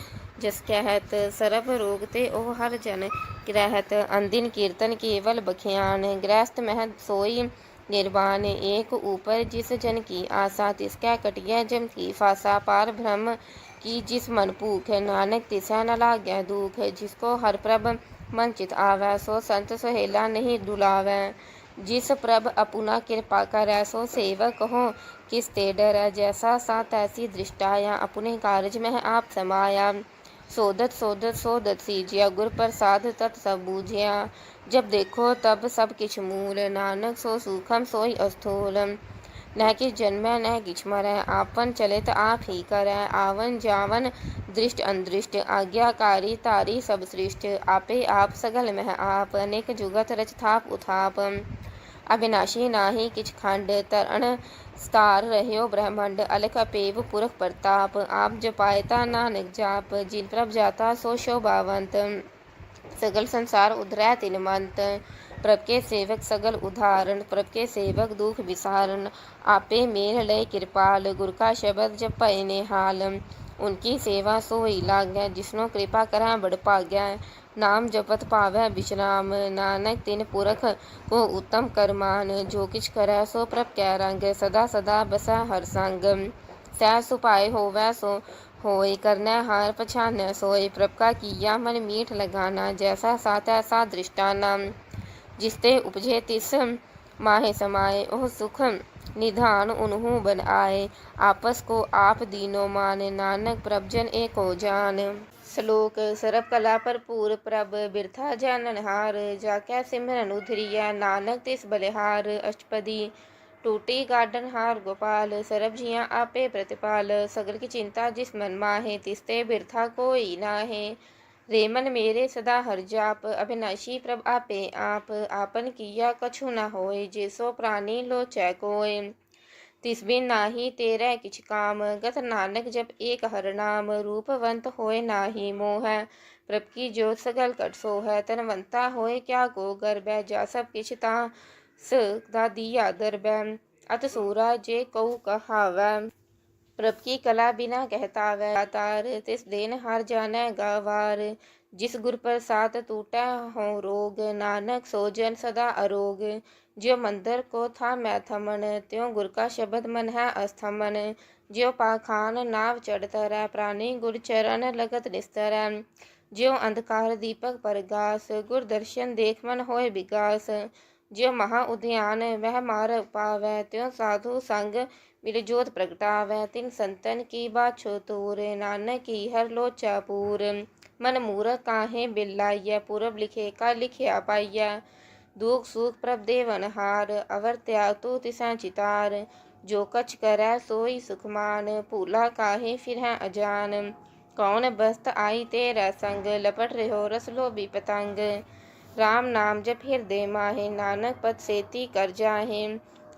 जस कहत, सरब रोग ते ओ हर जन रहत। अंदिन कीर्तन केवल बखियान, गृहस्थ मह सोई निर्वाण। एक ऊपर जिस जन की आशा, तिसकै कटिय जम की फासा। पार ब्रह्म की जिस मन भूख, नानक तिसै न लागै दुख। जिसको हर प्रभ मन चित आवै, सो संत सुहेला नहीं डुलावै। जिस प्रभ अपुना कृपा करै, सो सेवक हो किस ते डरै। जैसा सा तैसी दृष्टाया, अपने कारज मह आप समाया। सोदत सोदत सोदत सीजिया, गुर प्रसाद तत् सब बूझिया। जब देखो तब सब किछ मूल, नानक सो सूखम सोई अस्थूल। न किछ जन्मै न किछ मरै, आपन चलित आप ही करै। आवन जावन दृष्ट अनदृष्ट, आज्ञाकारी तारी सब सृष्ट। आपे आप सगल मह आप, अनेक जुगत रच थाप उथाप। अविनाशी नाही किछ खंड, तरण स्तार रह्यो ब्रह्मंड। अलख अपेव पुरख प्रताप, आप जपाए ता नानक जाप। जिन प्रभ जाता सो शोभावंत, सगल संसार उधरै तिन मंत। प्रभ के सेवक सगल उधारण, प्रभ के सेवक दुख विसारण। आपे मेल लय कृपाल, गुर का शब्द जपै निहाल। उनकी सेवा सोई लागै, जिसनो कृपा करै बड़ भागै। नाम जपत पावै विश्राम, नानक तिन पुरख को उत्तम करमान। जो किछ करै सो प्रभ कै रंग, सदा सदा बसै हर संग। सहज सुभाए होवै सो होय, करनै हार पछानै सोय। प्रभ का किया मन मीठ लगाना, जैसा सा तैसा दृष्टाना। जिसते उपजे तिस माहे समाए, ओह सुख निधान उन्हु बन आए। आपस को आप दीनो मान, नानक प्रभ जन एको जान। श्लोक सरब कला भरपूर प्रभ बिरथा जाननहार जाकै सिमरन उधरिया नानक तिस बलिहार अष्टपदी टूटी गार्डन हार गोपाल सरब जिया आपे प्रतिपाल सगल की चिंता जिस मन माहे तिसते बिरथा कोई नाहे रे मन मेरे सदा हर जाप अविनाशी प्रभ आपे आप आपन किया कछु न होय जेसो प्राणी लोचै कोय तिस बिन नाही तेरे किछ काम गत नानक जब एक हर नाम रूपवंत होए नाही मोह प्रभ की जोत सगल कट सोह तनवंता होए क्या को गर्बै जा सब किछ ता दा दिया दरबै अत सूरा जे कऊ कहावै प्रभ की कला बिना कहता वै तार तिस देन हार जाने गवार जिस गुर प्रसाद टूटै हो रोग नानक सोजन सदा अरोग ज्यो मंदिर को था मैं थमन त्यों गुर का शब्द मन है अस्थमन ज्यो पाखान नाव चढ़ तरह प्राणी गुर चरण लगत निस्तर ज्यो अंधकार दीपक परगास गुर दर्शन देख मन होए विगास ज्यो महा उद्यान वह मार पावै त्यों साधु संग मिल जोत प्रगटावै तिन संतन की बाछो तूर नानक की हर लोचा पूर मन मूरख काहे बिल्लाइया पूरब लिखे का लिखिया पाइया दुख सुख प्रभ देवन हार अवर त्याग तो तिसा चितार जो कछ करै सोई सुखमान भूला काहे फिर है अजान कौन बस्त आई तेरा संग लपट रहो रस लोभी पतंग राम नाम जप हृदय माहे नानक पद सेती कर जाहे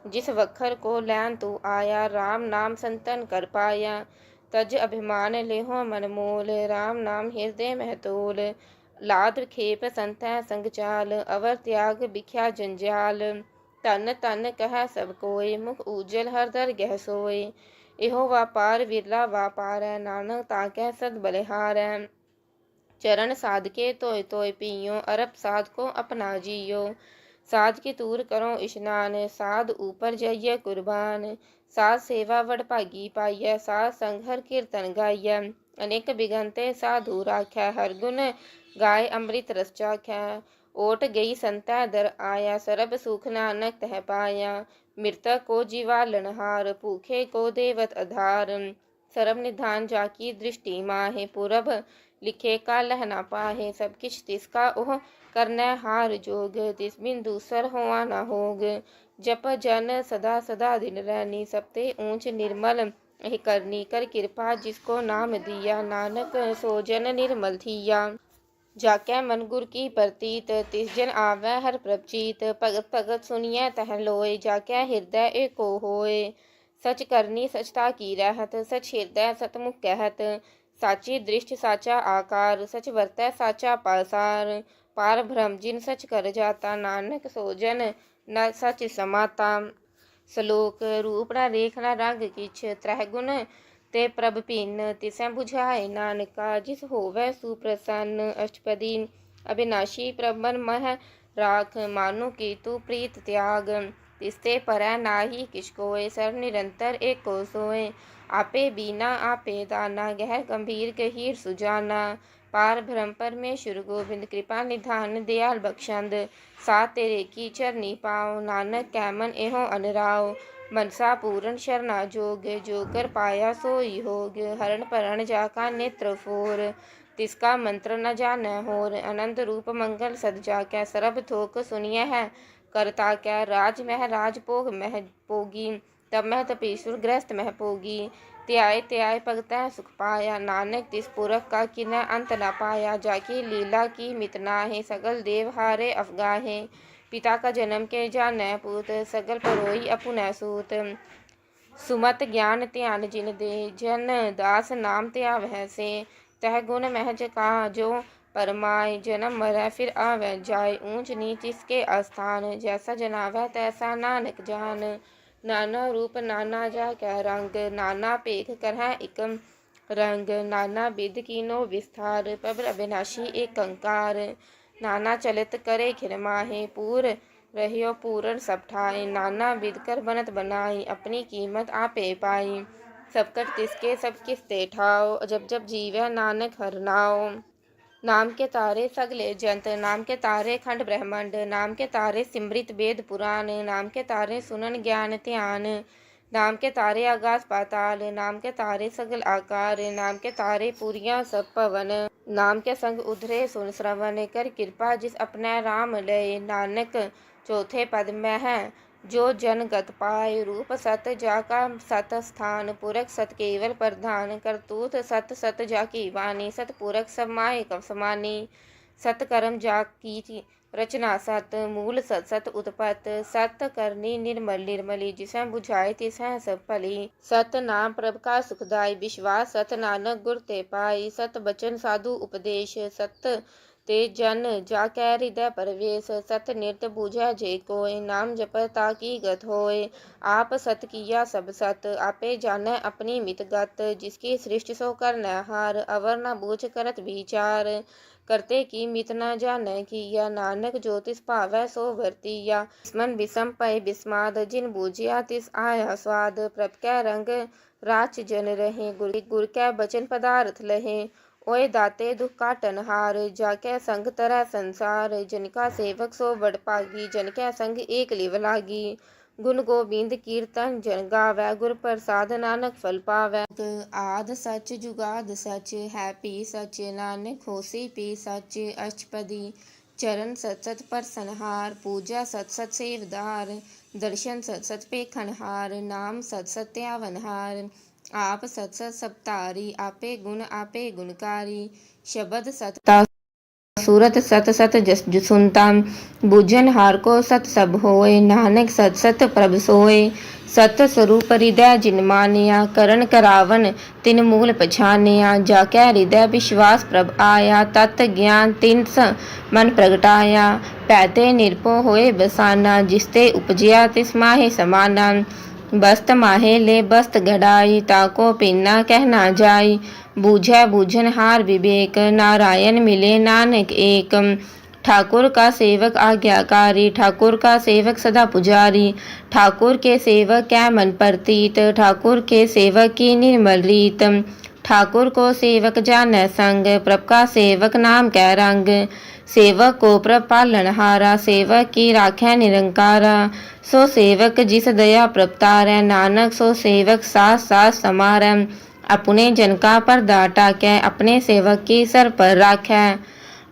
जिस वखर को लैन तू आया राम नाम संतन कर पाया तज अभिमान लेहो मन मोल राम नाम हृदय महतोल लाद खेप संत संग चाल अवर त्याग बिख्या जंजाल तन तन कह सब कोय मुख उजल हर दर गह सोय इहो व्यापार विरला व्यापार है नानक ताकै सद बलिहार है चरण साध के तोय तोय पियो अरब साध को अपना जियो साध की तूर करो स्नान साध ऊपर जाइए कुर्बान साध सेवा वड भागी पाइय साध संग हर कीर्तन गाइय अनेक बिगंते साधु राख्या हर गुण गाय अमृत रस चाख्या ओट गई संता दर आया सरब सुख नानक तह पाया मृतक को जीवालन हार भूखे को देवत आधार सरब निधान जाकी दृष्टि माहे पूरब लिखे का लहना पाहे सब किछ तिसका ओह करना हार जोग तिस बिन दूसर हुआ न होग जप जन सदा सदा दिन रहनी सबते ऊंच निर्मल यह करनी कर कृपा जिसको नाम दिया नानक सोजन निर्मल थिया जाकै मन गुर की प्रतीत तिस जन आवै हर प्रभचीत भगत भगत सुनिय तह लोय जाकै हृदय एको होय सच करनी सचता की रहत सच हृदय सतमुख कहत साची दृष्टि साचा आकार सच वर्तै साचा पासार पार भ्रम जिन सच कर जाता नानक सोजन न सच समाता श्लोक रूप न रेख न रंग किछ त्रह गुण ते प्रभ भिन्न तिसै बुझाए नानका जिस होवै सुप्रसन्न अष्टपदी अविनाशी प्रभ मन मह राख मानो की तू प्रीत त्याग तिसते परै नाही किछ कोय सर निरंतर एको सोय आपे बीना आपे दाना गहर गंभीर गहीर सुजाना पार ब्रह्म परमेश्वर गोविंद कृपा निधान दयाल बख्शंद साथ तेरे की चरनी पाओ नानक कैमन एहो अनराव मनसा पूर्ण शरणा जोग जो कर पाया सोई होग हरण परण जाका नेत्र फोर तिसका मंत्र न जान होर अनंत रूप मंगल सद जाकै सरब थोक सुनिय है करता कै राज मह राज भोग मह भोगी तब मह तपेश्वर गृहस्थ मह भोगी त्याय भगतै सुख पाया नानक तिस पुरख का किन्ह अंत न पाया जाकी लीला की मितना है सगल देव हारे अफगाहे पिता का जन्म के जानै पूत सगल परोई अपुनै सूत सुमत ज्ञान ध्यान जिन दे जन दास नाम त्यावह से तह गुण महज का जो परमाय जन्म मरै फिर आवै जाय ऊंच नीच इसके आस्थान जैसा जनावै तैसा नानक जान नाना रूप नाना जा कै रंग नाना पेख करह इक रंग नाना विध कीनो विस्तार प्रभु अविनाशी एक कंकार नाना चलित करे खिर माहे पूर रहियो पूरण सब ठाए नाना विध कर बनत बनाई अपनी कीमत आपे पाई सबकट तिसके सब किसते ठाओ जब जब जीवै नानक हर नाओ नाम के तारे सगले जंत नाम के तारे खंड ब्रह्मांड नाम के तारे सिमृत वेद पुराण नाम के तारे सुनन ज्ञान ध्यान नाम के तारे आकाश पाताल, नाम के तारे सगल आकार, नाम के तारे पूरियां सब पवन, नाम के संग उधरे सुन श्रवण, कर कृपा जिस अपने राम लय। नानक चौथे पद में है, जो जन गत पाए, रूप सत जाका सत स्थान, पुरख सत केवल प्रधान, करतूत सत सत जाकी वाणी, सत पुरख सब माहे कव समानी, सत कर्म जाकी रचना सत, मूल सत सत उत्पत, सत करनी निर्मल निर्मली, जिसे बुझाए तिसै सब भली। सत नाम प्रभ का सुखदाई, विश्वास सत नानक गुर ते पाई, सत बचन साधु उपदेश, सत ते जन जाकै हृदय परवेश, सत निरत बूझै जे कोय, नाम जप ताकी गत होय। आप सत किया सब सत, आपे जानै अपनी मित गत, जिसकी सृष्टि सो करनै हार, अवर न बूझ करत विचार, करते की मित न जानै किया, नानक जो तिस भावै सो वर्तिया, मन विषम पय बिस्माद, जिन बूझिया तिस आया स्वाद, प्रभ कै रंग राच जन रहे, गुर कै बचन पदार्थ लहे, ओए दाते दुख काटन हार, जाकै संग तरह संसार, जनका सेवक सो बड़ पागी, जनकै संग एक लिव लागी, गुण गोबिंद कीर्तन जन गावै, गुर प्रसाद नानक फल पावै। आद सच जुगाद सच, है पी सच, नानक होसी पी सच, अष्टपदी चरण सत सत परसनहार, पूजा सत सत सेवदार, दर्शन सत सत पेखनहार, नाम सत सत त्यावनहार, आप सत सत सबतारी, आपे गुण आपे गुणकारी, शब्द सत सूरत सत सत जस सुनता, बूझन हार को सत सब होए, नानक सत सत प्रभ सोए, सत स्वरूप हृदय जिन मानिया, करण करावन तिन मूल पछानिया, जाकै हृदय विश्वास प्रभ आया, तत् ज्ञान तिन मन प्रगटाया, पैते निरपो होए बसाना, जिसते उपजिया तिस माहे समाना, बस्त माहे ले बस्त गड़ाई, ताको पिन्ना कहना जाई, बूझै बूझन हार विवेक, नारायण मिले नानक एक, ठाकुर का सेवक आज्ञाकारी, ठाकुर का सेवक सदा पुजारी, ठाकुर के सेवक कै मन प्रतीत, ठाकुर के सेवक की निर्मल रीत, ठाकुर को सेवक जानै संग, प्रभ का सेवक नाम कै रंग, सेवक को प्रभ पालनहारा, सेवक की राखै निरंकारा, सो सेवक जिस दया प्रभ तारै, नानक सो सेवक सास सास समारै, अपने जन का पर्दा टाकै, अपने सेवक की सर पर राखै,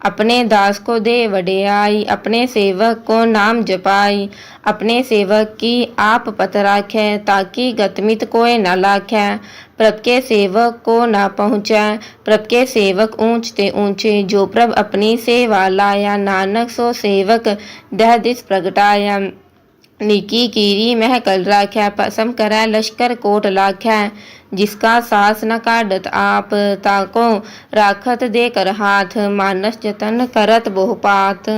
अपने दास को दे वडियाई, अपने सेवक को नाम जपाई, अपने सेवक की आप पत राखै, ताकि गतमित कोय न लाखै, प्रभ के सेवक को न पहुँचै, प्रभ के सेवक ऊंच ते ऊंचे, जो प्रभ अपनी सेवा लाया, नानक सो सेवक दह दिस प्रगटाया, निकी कीरी महकल राखै, पसम करै लश्कर कोट लाखै, जिसका सास न काढ़त आप, ताको राखत देकर हाथ, मानस जतन करत बहुपात,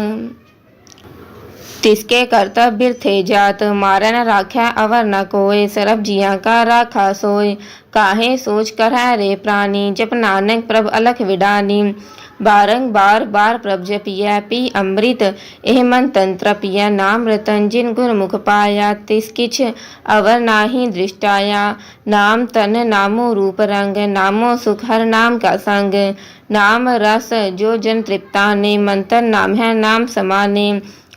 तिसके कर्तव्य बिरथे जात, मारै न राखै अवर न कोय, सरब जिया का राखा सोय, काहे सोच करहै रे प्राणी, जप नानक प्रभ अलख विडानी, बारंबार बार प्रभ जपिय, पी अमृत एह मन तंत्र पिय, नाम रतन जिन गुरमुख पाया, तिस किछ अवर नाही दृष्टाया, नाम तन नामो रूप रंग, नामो सुख हर नाम का संग, नाम रस जो जन तृप्ताने, मंत्र नाम है नाम समाने,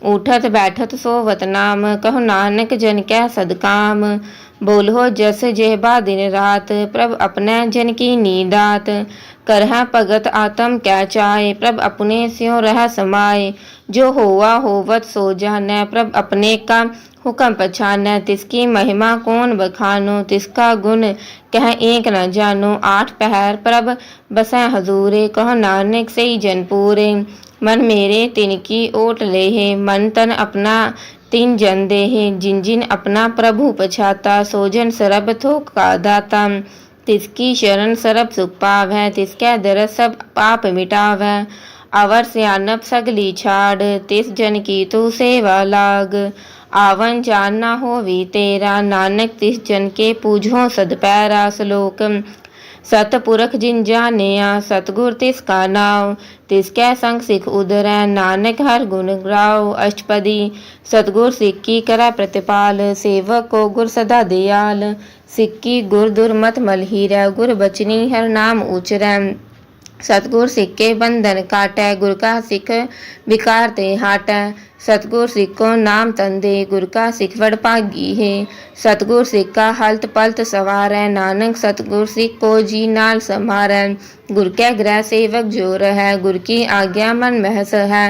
उठत बैठत सोवत नाम, कहो नानक जन कै सदकाम, बोलहो जस जेहबा दिन रात, प्रभ अपने जन की नीदात, करह भगत आत्म कै चाहे, प्रभ अपने स्यों रह समाए, जो होवा होवत सो जानै, प्रभ अपने का हुक्म पछानै, तिसकी महिमा कौन बखानो, तिसका गुण कह एक न जानो, आठ पहर प्रभ बसै हजूरे, कहो नानक सही जन पूरे, मन मेरे तिनकी ओट लेहे, मन तन अपना तिन जन देहे, जिन जिन अपना प्रभु पछाता, सोजन सरब थोक का दाता, तिसकी शरण सरब सुख पावै, तिसकै दरस सब पाप मिटावै, अवर सियानप सगली छाड़, तिस जन की तू सेवा लाग, आवन जान ना होवी तेरा, नानक तिस जन के पूजो सद पैरा, श्लोक सतपुरख जिन जानिया, सतगुर तिसका नाव, तिसकै संग सिख उदरै, नानक हर गुण गाओ, अष्टपदी सतगुर सिख की करै प्रतिपाल, सेवक को गुर सदा दयाल, सिख की गुर दुर्मत मलहीरै, गुर बचनी हर नाम उचरै, सतगुर सिख के बंधन काटै, गुर का सिख विकार ते हाटै, सतगुर सिक्को नाम तंदे गुर का सिखवड़ भागी है। सतगुर सिक्का हलत पलत सवारै नानक सतगुर सिक्को जी नाल समारै। गुर कै ग्रह सेवक जोर है गुर की आज्ञा मन महस है।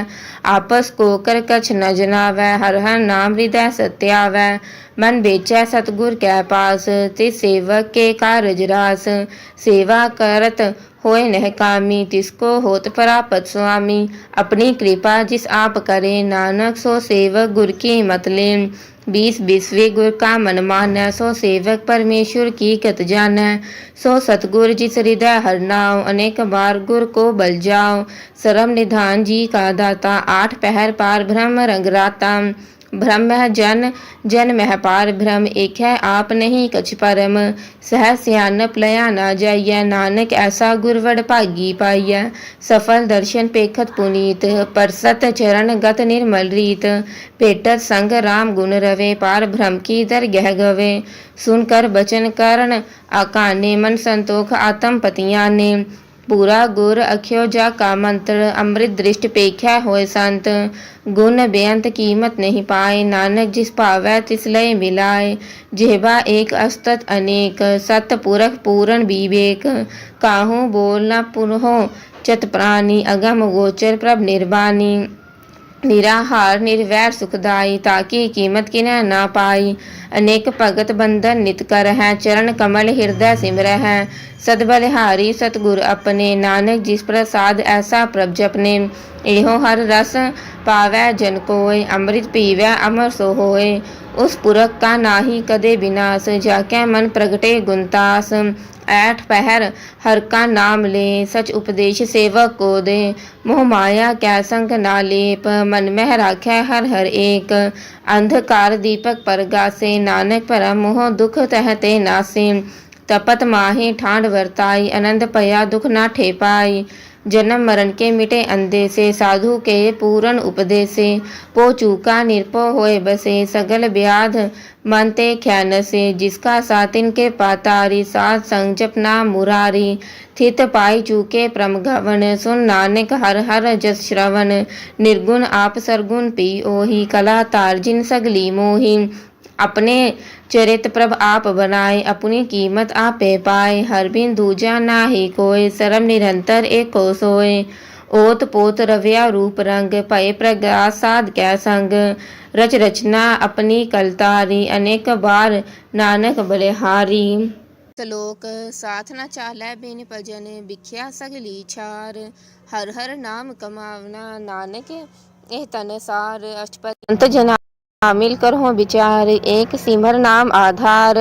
आपस को कर कछ न जनावै हर हर नाम हृदय सत्यावै। मन बेचै सतगुर कै पास तिस सेवक के कारज रास। सेवा करत होए नहकामी तिसको होत प्रापत स्वामी। अपनी कृपा जिस आप करे नानक सो सेवक गुर की मत ले। 20 गुर का मन मानै सो सेवक परमेश्वर की कत जानै। सो सतगुर जिस हृदय हर नाव अनेक बार गुर को बल जाओ। सरम निधान जी का दाता 8 पहर पार ब्रह्म रंग राता। ब्रह्म है जन जन मह पार ब्रह्म एक है आप नहीं कछ परम। सह सियानप लया ना जाइय नानक ऐसा गुरवड़ भागी पाइय। सफल दर्शन पेखत पुनीत परसत चरण गत निर्मल रीत। पेटत संग राम गुण रवे पार ब्रह्म की दरगह गवे। सुनकर बचन करण आकाने मन संतोख आत्म पतियाँ ने। पूरा गुर अख्यो जा का मंत्र अमृत दृष्ट पेख्या होए संत। गुण बेअंत कीमत नहीं पाए नानक जिस पावै तिस लय मिलाए। जेहबा एक अस्तत अनेक सत पुरख पूरण विवेक। काहू बोल न पुनहो चत प्राणी अगम गोचर प्रभ निर्वाणी। निराहार निर्वैर सुखदाई ताकि कीमत किन्ह ना पाई। अनेक भगत बंधन नित कर है चरण कमल हृदय सिमर है। सदबलिहारी सतगुर अपने नानक जिस प्रसाद ऐसा प्रभ जपने। एहो हर रस पावै जन कोय अमृत पीवै अमर सो होए। उस पुरख का नाही कदे विनाश जाकै मन प्रगटे गुणतास। 8 पहर हर का नाम ले सच उपदेश सेवक को दे। मोह माया कै संग ना लेप मन में राखै हर हर एक। अंधकार दीपक पर गासे नानक परम मोह दुख तहते नासे। तपत माही ठांड वर्ताई आनंद पया दुख ना ठेपाई। जन्म मरण के मिटे अंधे से साधु के पूरन उपदेसे। पो चूका निरपो होए बसे सगल व्याध मन ते ख्यान से। जिसका सातिन के पातारी साध संग जपना मुरारी। थित पाई चूके प्रम गवन सुन नानक हर हर जस श्रवण। निर्गुण आप सरगुण पी ओही कला तार जिन सगली मोही। अपने चरित प्रभ आप बनाए अपनी कीमत आपे पाए। हर बिन दूजा नाही कोय सरम निरंतर एको सोए। ओत पोत रव्या रूप रंग भय प्रगास साध कै संग। रच रचना अपनी कलतारी अनेक बार नानक बलिहारी। श्लोक साथ न चालै बिन भजन बिख्या सगली छार। हर हर नाम कमावना नानक एह तन सार। अष्टपद जना मिल कर हो विचार एक सिमर नाम आधार।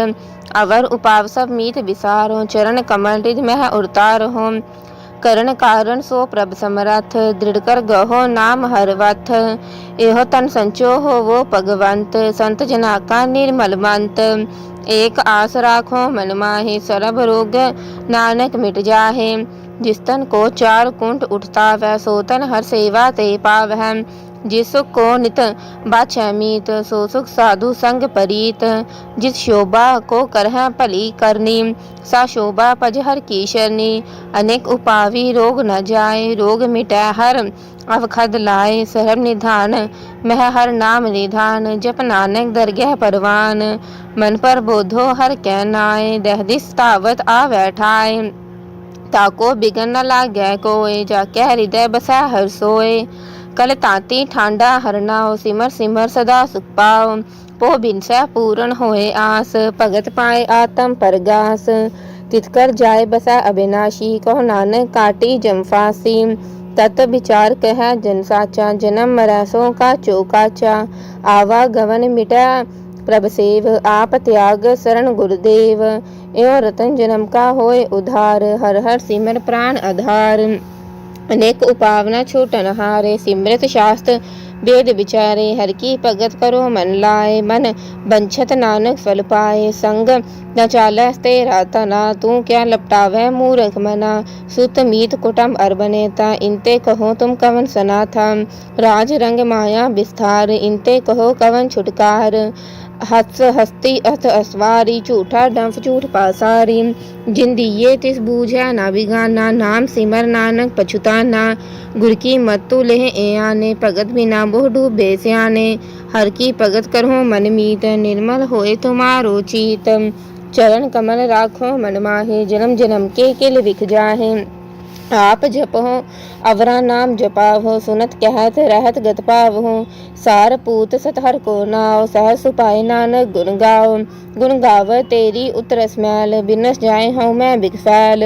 अवर उपाव सब मीत विसारो चरण कमल रिज मह उड़तार हो। करण कारण सो प्रभ समरथ दृढ़ कर गहो नाम हर वथ। एहो तन संचो हो वो भगवंत संत जना का निर्मल मंत। एक आस राखो मन माहे सरब रोग नानक मिट जाहे। जिस तन को 4 कुंट उठता वह सोतन हर सेवा ते पावह। जिस सुख को नित बाछै मीत सो सुख साधु संग परीत। जिस शोभा को करह भली करनी सा शोभा पज हर की शरणी। अनेक उपावी रोग न जाए रोग मिटै हर अवखद लाए। सरम निधान मह हर नाम निधान जप नानक दरगह परवान। मन पर बोधो हर कै नाय दह दिस तावत आवै ठाय। ताको बिगन न लागै कोय जाकै हृदय बसै हर सोय। कल तांती ठांडा हरनाओ सिमर सिमर सदा सुख पाओ। पो बिनसै पूरन होए आस भगत पाए आत्म परगास। तितकर जाय बसै अविनाशी कहो नानक काटी जम फांसी। तत विचार कह जन साचा जन्म मरै सो काचो काचा। आवा गवन मिटै प्रभ सेव आप त्याग शरण गुरुदेव। एवं रतन जन्म का होए उधार हर हर सिमर प्राण आधार। अनेक उपावना छूटन हारे सिमरत शास्त्र वेद विचारे। हर की भगत करो मन लाए मन बंछत नानक फल पाए। संग न चालै तेरा तना तू क्या लपटावै मूर्ख मना। सुत मीत कुटुम्ब अरबनेता इनते कहो तुम कवन सना था। राज रंग माया विस्तार इनते कहो कवन छुटकार। हस हस्ती अथ असवारी, झूठा डंफ झूठ पासारी। जिन दिए तिस बूझै ना बिगाना, नाम सिमर नानक पछुताना। गुर की मतु लेह ए आने, भगत बिना बोह डूबे स्याने। हर की भगत करहो मन मीत, निर्मल होए तुम्हारो चीत। चरण कमल राखो मन माहे, जन्म जन्म के किल विख जाहे। आप जपो अवरा नाम जपावो, सुनत कहत रहत गत पावो। सार पूत सत हर को नाव, सहज सुपाए नानक गुण गाओ। गुण गाव तेरी उतरस मैल, बिनस जाए हूँ मैं बिग फैल।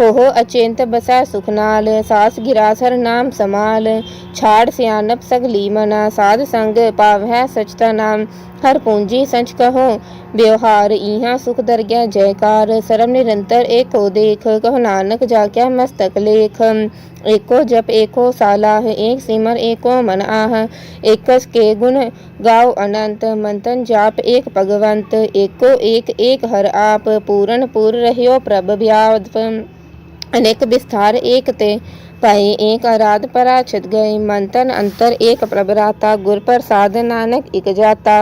हो अचिंत बसै सुख नाल, सास गिरा सर नाम समाल। छाड़ सियानप सगली मना, साध संग पावै सच तना। हर पूंजी संच कहो व्यवहार, इहाँ सुख दरगह जयकार। सरम निरंतर एको देख, कहो नानक जाके मस्तक लेख। एको जप एको सालाह, एक सिमर एको मन आह। एकस के गुण गाओ अनंत, मंतन जाप एक भगवंत। एको एक एक हर आप, पूरन पूर रहियो प्रभ व्याप। अनेक विस्तार एक ते पाए, एक आराध पराछत गए। मंतन अंतर एक प्रभ राता, गुर प्रसाद नानक इक जाता।